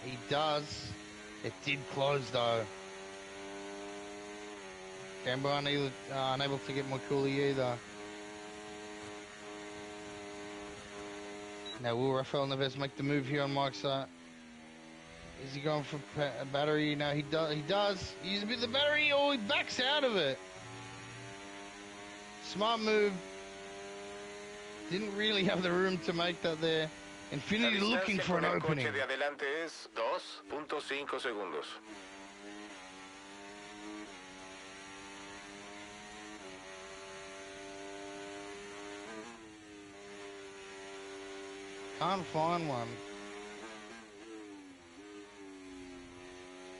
He does. It did close though. Gamboy unable to get Moikuli either. Now will Rafael Neves make the move here on Mike's Is he going for a battery? No, he does. He's a bit of the battery, or he backs out of it. Smart move. Didn't really have the room to make that there. Infinity looking for an opening. Can't find one.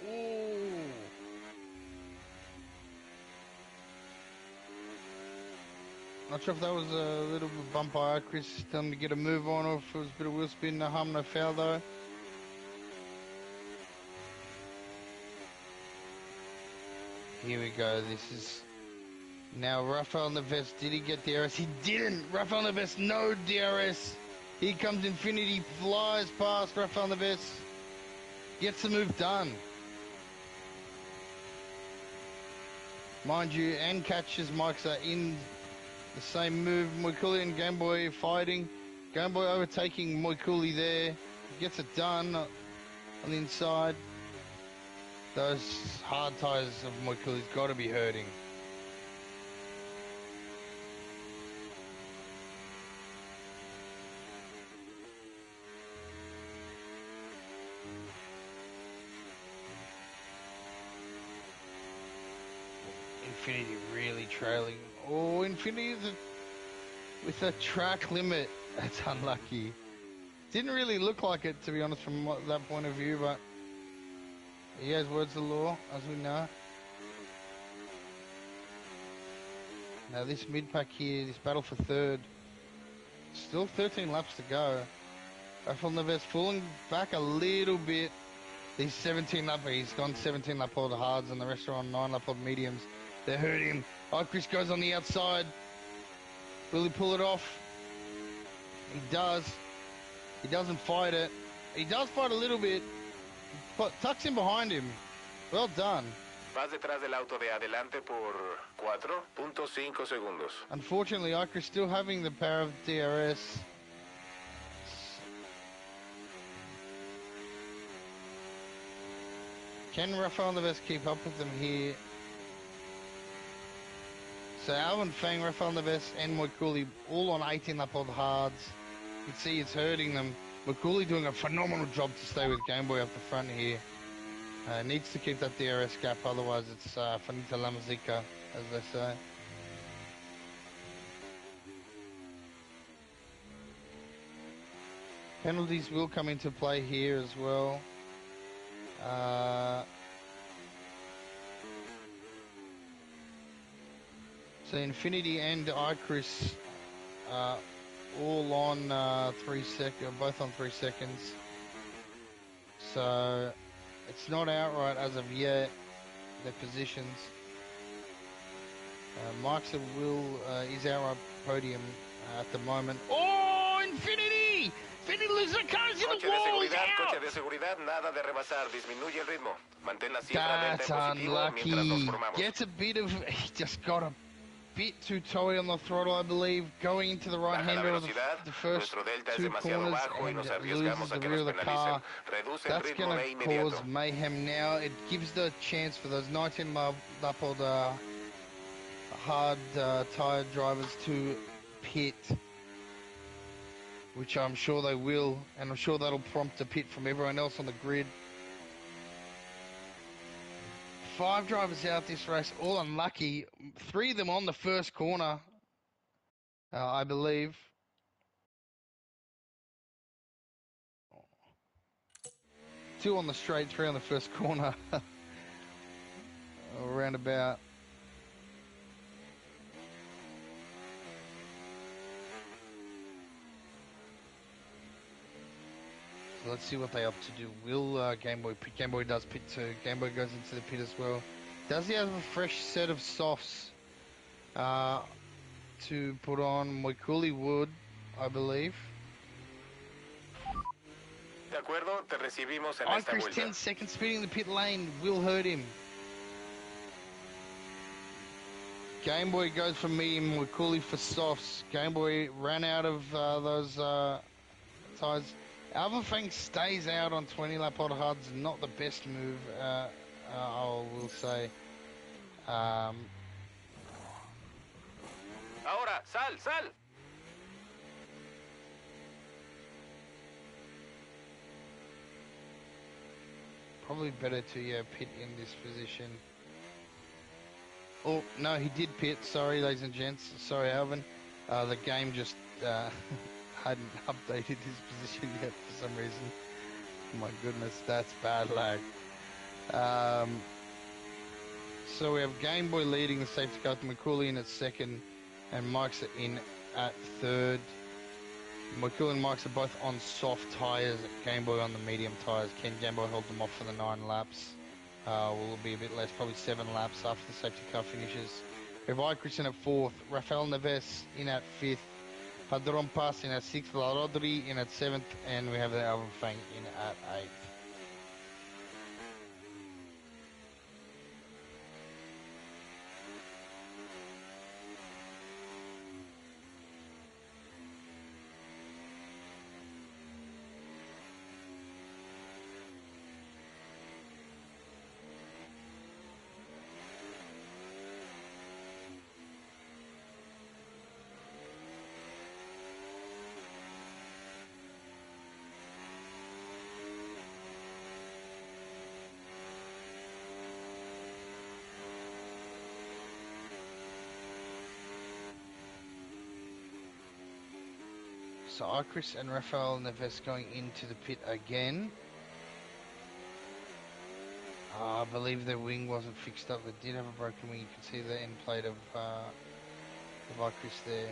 Ooh. Not sure if that was a little bit bump by Chris, telling him to get a move on, or if it was a bit of wheel spin, no harm, no foul though. Here we go, this is now Rafael Neves. Did he get DRS? He didn't! Rafael Neves, no DRS! Here comes Infinity, flies past Rafael Neves, gets the move done. Mind you, and catches Mike's in the same move. Moikuli and Gameboy fighting. Gameboy overtaking Moikuli there. Gets it done on the inside. Those hard tires of Moikuli's got to be hurting. Infinity really trailing. Oh, Infinity with a track limit. That's unlucky. Didn't really look like it, to be honest, from that point of view, but he has words of law, as we know. Now this mid-pack here, this battle for third. Still 13 laps to go. Rafael Neves falling back a little bit. He's 17 lap, he's gone 17 lap old hards, and the rest are on 9 lap old mediums. They hurt him. Chris goes on the outside. Will he pull it off? He does. He doesn't fight it. He does fight a little bit, but tucks in behind him. Well done. Vas detrás del auto de adelante por 4.5 segundos. Unfortunately, Chris still having the power of DRS. Can Rafael Neves keep up with them here? So Alvin Fang, Rafael Neves and Moikuli all on 18 lap old hards. You can see it's hurting them. Moikuli doing a phenomenal job to stay with Gameboy up the front here. Needs to keep that DRS gap, otherwise it's finita la musica, as they say. Penalties will come into play here as well. So Infinity and Icarus all on 3 seconds, both on 3 seconds. So it's not outright as of yet, their positions. Mike's is outright podium at the moment. Oh, Infinity! Infinity loses the cars in the wall, he's out! Coche de seguridad, nada de rebasar, disminuye el ritmo. Mantén la cifra That's unlucky. Gets a bit of, he just got a bit too toey on the throttle, I believe, going into the right-hander of the first two corners and loses the rear of the car. That's going to cause mayhem now. It gives the chance for those 19 lap old hard tyre drivers to pit, which I'm sure they will, and I'm sure that'll prompt a pit from everyone else on the grid. 5 drivers out this race, all unlucky. 3 of them on the first corner, I believe. Two on the straight, 3 on the first corner. Roundabout. So let's see what they opt to do. Will Game Boy pit? Game Boy does pit too. Game Boy goes into the pit as well. Does he have a fresh set of softs to put on? Moikuli would, I believe. De acuerdo, te recibimos en esta Chris, vuelta. 10 seconds speeding the pit lane will hurt him. Game Boy goes for medium, Moikuli for softs. Game Boy ran out of those tyres. Alva Fang stays out on 20 lap odd hards, not the best move, I will say. Ahora, sal! Probably better to pit in this position. Oh, no, he did pit. Sorry, ladies and gents. Sorry, Alvin. The game just hadn't updated his position yet for some reason. Oh my goodness, that's bad lag. So we have Game Boy leading the safety car, McCooley in at second, and Mike's in at third. McCooley and Mike's are both on soft tyres, Game Boy on the medium tyres. Can Game Boy hold them off for the 9 laps? Will be a bit less, probably 7 laps after the safety car finishes. We have Chris in at 4th, Rafael Neves in at 5th, Padron Pass in at 6th, La Rodri in at 7th, and we have the Alvin Fang in at 8th. So Chris and Rafael Neves going into the pit again. I believe their wing wasn't fixed up. They did have a broken wing. You can see the end plate of Chris there.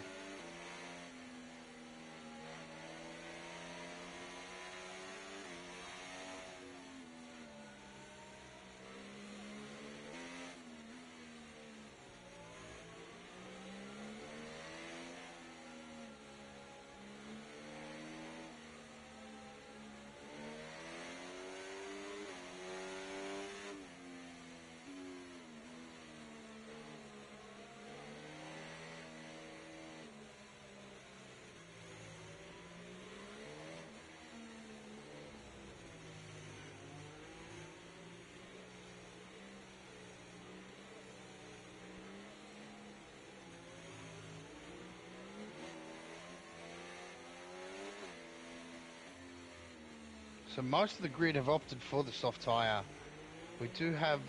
So most of the grid have opted for the soft tyre. We do have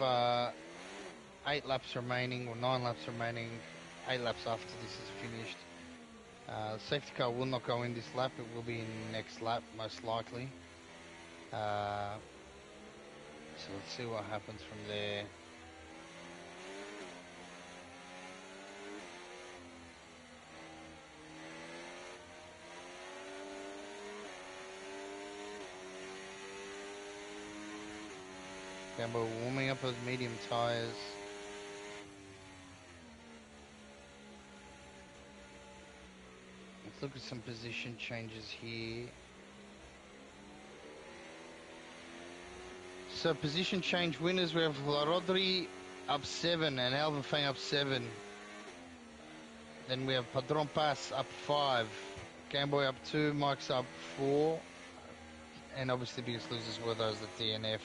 8 laps remaining, or 9 laps remaining, 8 laps after this is finished. The safety car will not go in this lap, it will be in the next lap, most likely. So let's see what happens from there. Gambo warming up those medium tyres. Let's look at some position changes here. So position change winners, we have La Rodri up 7 and Alvin Fang up 7. Then we have Padron Pass up 5, Game Boy up 2, Mike's up 4, and obviously biggest losers were those that DNF'd.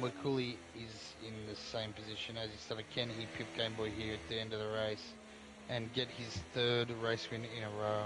Moikuli is in the same position as his brother. Can he pip Game Boy here at the end of the race and get his 3rd race win in a row?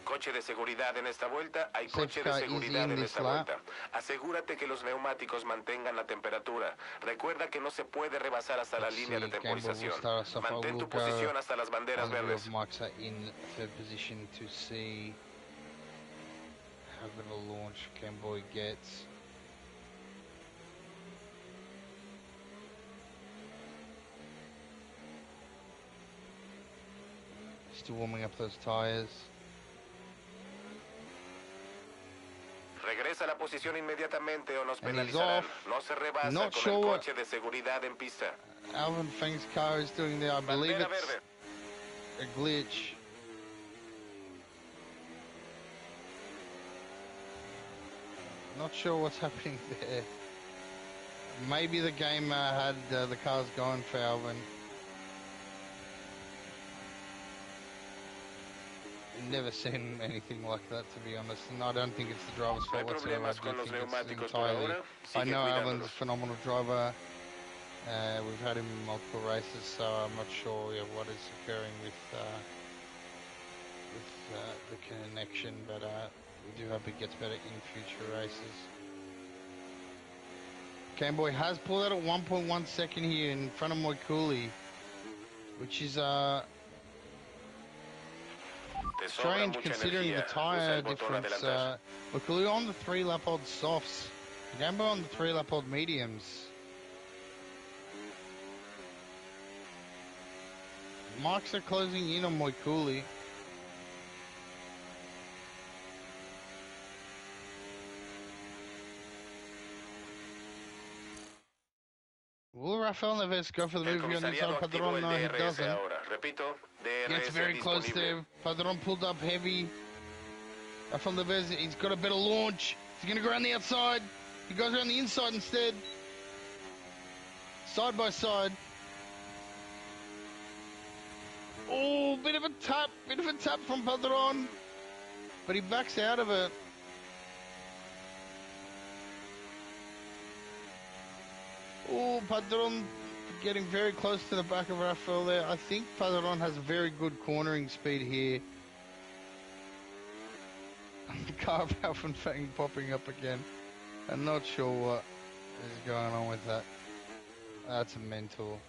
Coche de seguridad en esta vuelta, hay coche de seguridad en esta vuelta. Asegúrate que los neumáticos mantengan la temperatura. Recuerda que no se puede rebasar hasta la línea de temporización. Mantén tu posición hasta las banderas verdes. In third position to see how good a launch Game Boy gets. Still warming up those tires. Regresa a la posición inmediatamente o nos penalizarán. No se rebasa con el coche de seguridad en pista. Alvin Feng's car is doing there. I believe it's a glitch. Not sure what's happening there. Maybe the game had the cars going for Alvin. Never seen anything like that, to be honest, and I don't think it's the driver's fault whatsoever. I do think it's entirely. I know Alvin's a phenomenal driver. We've had him in multiple races, so I'm not sure what is occurring with the connection, but we do hope it gets better in future races. Game Boy has pulled out at 1.1 second here in front of Moikuli, which is strange considering the tyre difference. Moikuli on the 3-lap-old softs, Game Boy on the 3-lap-old mediums. Marks are closing in on Moikuli. Will Rafael Neves go for the move here on the inside Padron? No, he doesn't. Gets very close there. Padron pulled up heavy. Rafael Neves, he's got a better launch. He's going to go around the outside. He goes around the inside instead. Side by side. Oh, bit of a tap from Padron. But he backs out of it. Oh, Padron getting very close to the back of Rafael there. I think Padron has very good cornering speed here. The car of Alvin Fang popping up again. I'm not sure what is going on with that. That's a mental.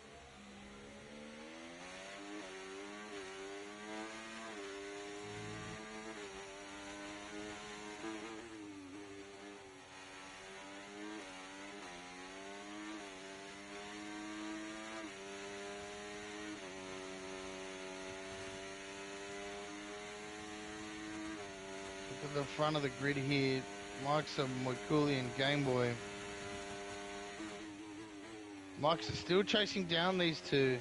At the front of the grid here, Mike's a Moikuli and Game Boy. Mike's are still chasing down these two.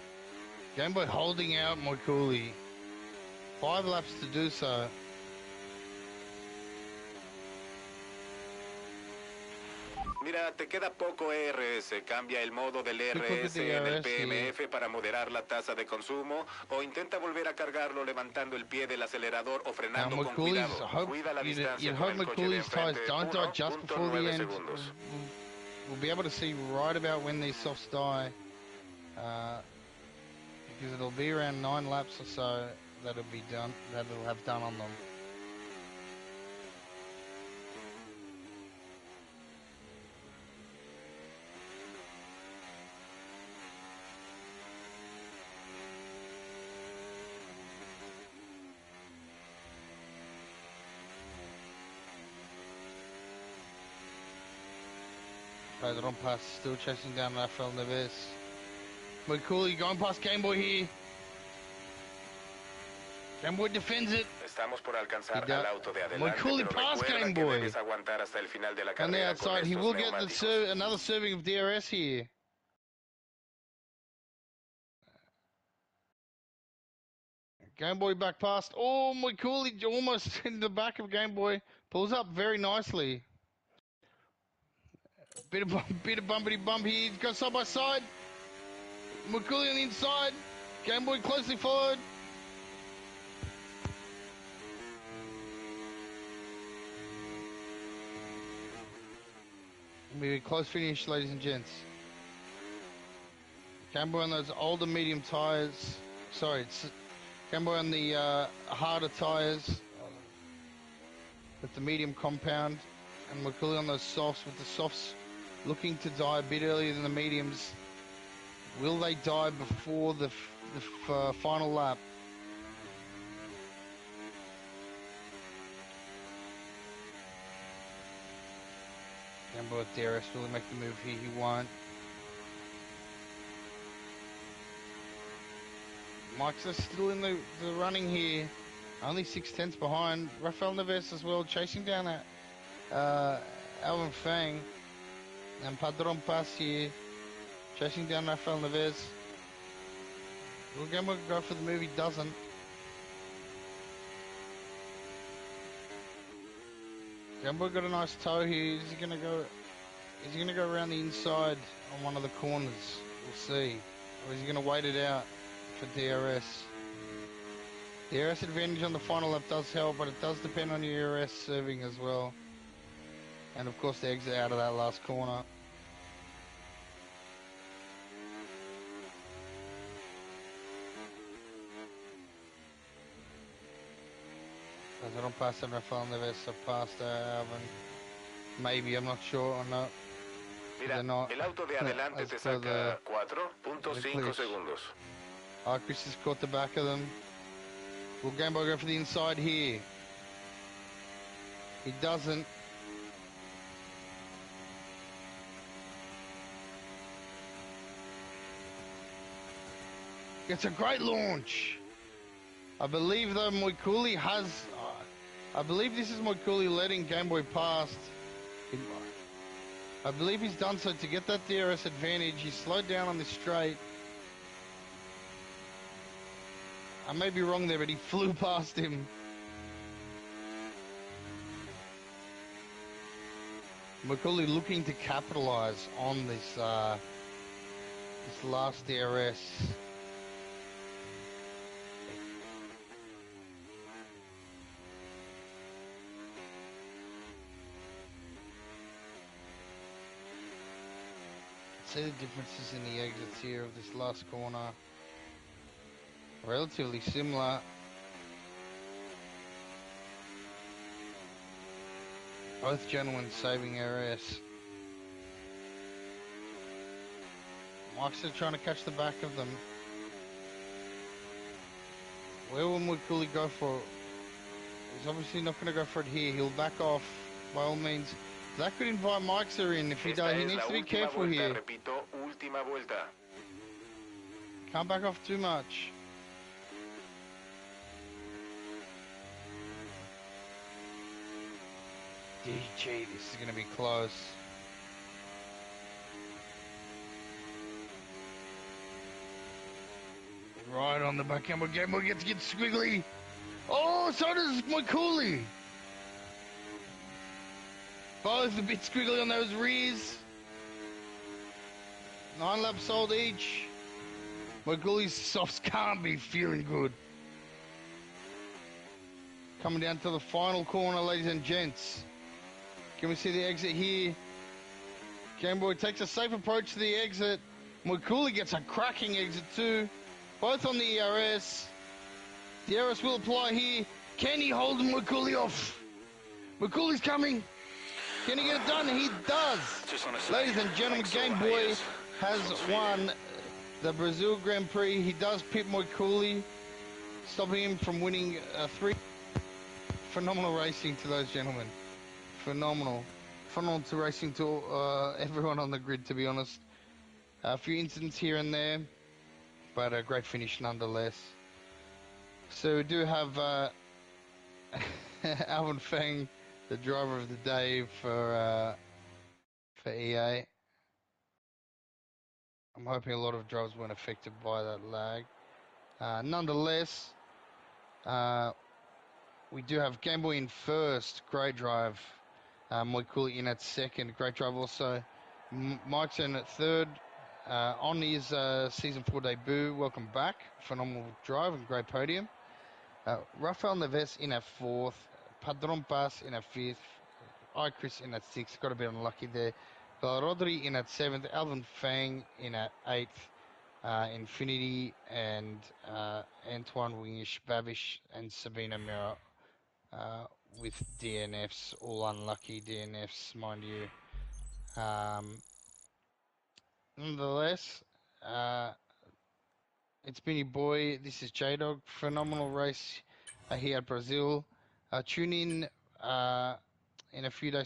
Game Boy holding out Moikuli. 5 laps to do so. Mira, te queda poco ERS. Cambia el modo del ERS en el PMF para moderar la tasa de consumo o intenta volver a cargarlo levantando el pie del acelerador o frenando con cuidado. Cuida la distancia con el coche de enfrente. 1.9 segundos. We'll be able to see right about when these softs die, because it'll be around 9 laps or so that'll have done on them. Pedro Pass still chasing down Rafael Neves. Moikuli going past Game Boy here. Game Boy defends it. Estamos por alcanzar al auto de adelante, Moikuli past Game Boy. Debes aguantar hasta el final de la On the carrera outside, he will get another serving of DRS here. Game Boy back past. Oh, Moikuli almost in the back of Game Boy. Pulls up very nicely. Bit of bumpity bump here. He's got side by side. Moikuli on the inside. Game Boy closely followed. Maybe a close finish, ladies and gents. Game Boy on those older medium tyres. Sorry, it's Game Boy on the harder tyres with the medium compound, and Moikuli on those softs with the softs looking to die a bit earlier than the mediums. Will they die before the final lap? Game Boy with DRS, will he make the move here? He won't. Mike's are still in the running here. Only 6/10 behind. Rafael Neves as well, chasing down that Alvin Fang. And Padron Pass here, chasing down Rafael Neves. Will Game Boy go for the move? He doesn't. Game Boy got a nice toe here. Is he gonna go around the inside on one of the corners? We'll see. Or is he gonna wait it out for DRS? DRS advantage on the final lap does help, but it does depend on your DRS serving as well. And of course the exit out of that last corner. I don't pass them Rafael Neves, so past Alvin. Maybe, I'm not sure or not. Mira, not, el auto de adelante te saca 4.5 segundos. Chris has caught the back of them. Will Game Boy go for the inside here? He doesn't. It's a great launch. I believe though Moikuli has, I believe this is Moikuli letting Game Boy past. I believe he's done so to get that DRS advantage. He slowed down on this straight. I may be wrong there, but he flew past him. Moikuli looking to capitalize on this this last DRS. See the differences in the exits here of this last corner. Relatively similar. Both gentlemen saving RS. Mike's still trying to catch the back of them. Where will Moikuli go for it? He's obviously not going to go for it here. He'll back off by all means. That could invite Mixer in if he does. He needs to be careful here. Can't back off too much. DG, this is going to be close. Right on the back end, Game Boy gets squiggly. Oh, so does Moikuli. Both a bit squiggly on those rears. 9 laps sold each. Moikuli's softs can't be feeling good. Coming down to the final corner, ladies and gents. Can we see the exit here? Game Boy takes a safe approach to the exit. Moikuli gets a cracking exit too. Both on the ERS. The ERS will apply here. Can he hold Moikuli off? Moikuli's coming. Can he get it done? He does. Ladies and gentlemen, Game Boy has won the Brazil Grand Prix. He does pit Moikuli, stopping him from winning 3. Phenomenal racing to those gentlemen. Phenomenal. phenomenal to racing to everyone on the grid, to be honest. A few incidents here and there, but a great finish nonetheless. So we do have Alvin Feng, the driver of the day for EA. I'm hoping a lot of drivers weren't affected by that lag. Nonetheless, we do have Gameboy in first, great drive. Moikuli in at second, great drive also. Mike's in at third, on his Season 4 debut, welcome back. Phenomenal drive and great podium. Rafael Neves in at fourth, Padron Pass in at fifth, Chris in at sixth, got a bit unlucky there. Rodri in at seventh, Alvin Fang in at eighth, Infinity and Antoine Wingish, Babish and Sabina Mira with DNFs, all unlucky DNFs, mind you. Nonetheless, it's been your boy. This is J-Dog. Phenomenal race here at Brazil. Tune in a few days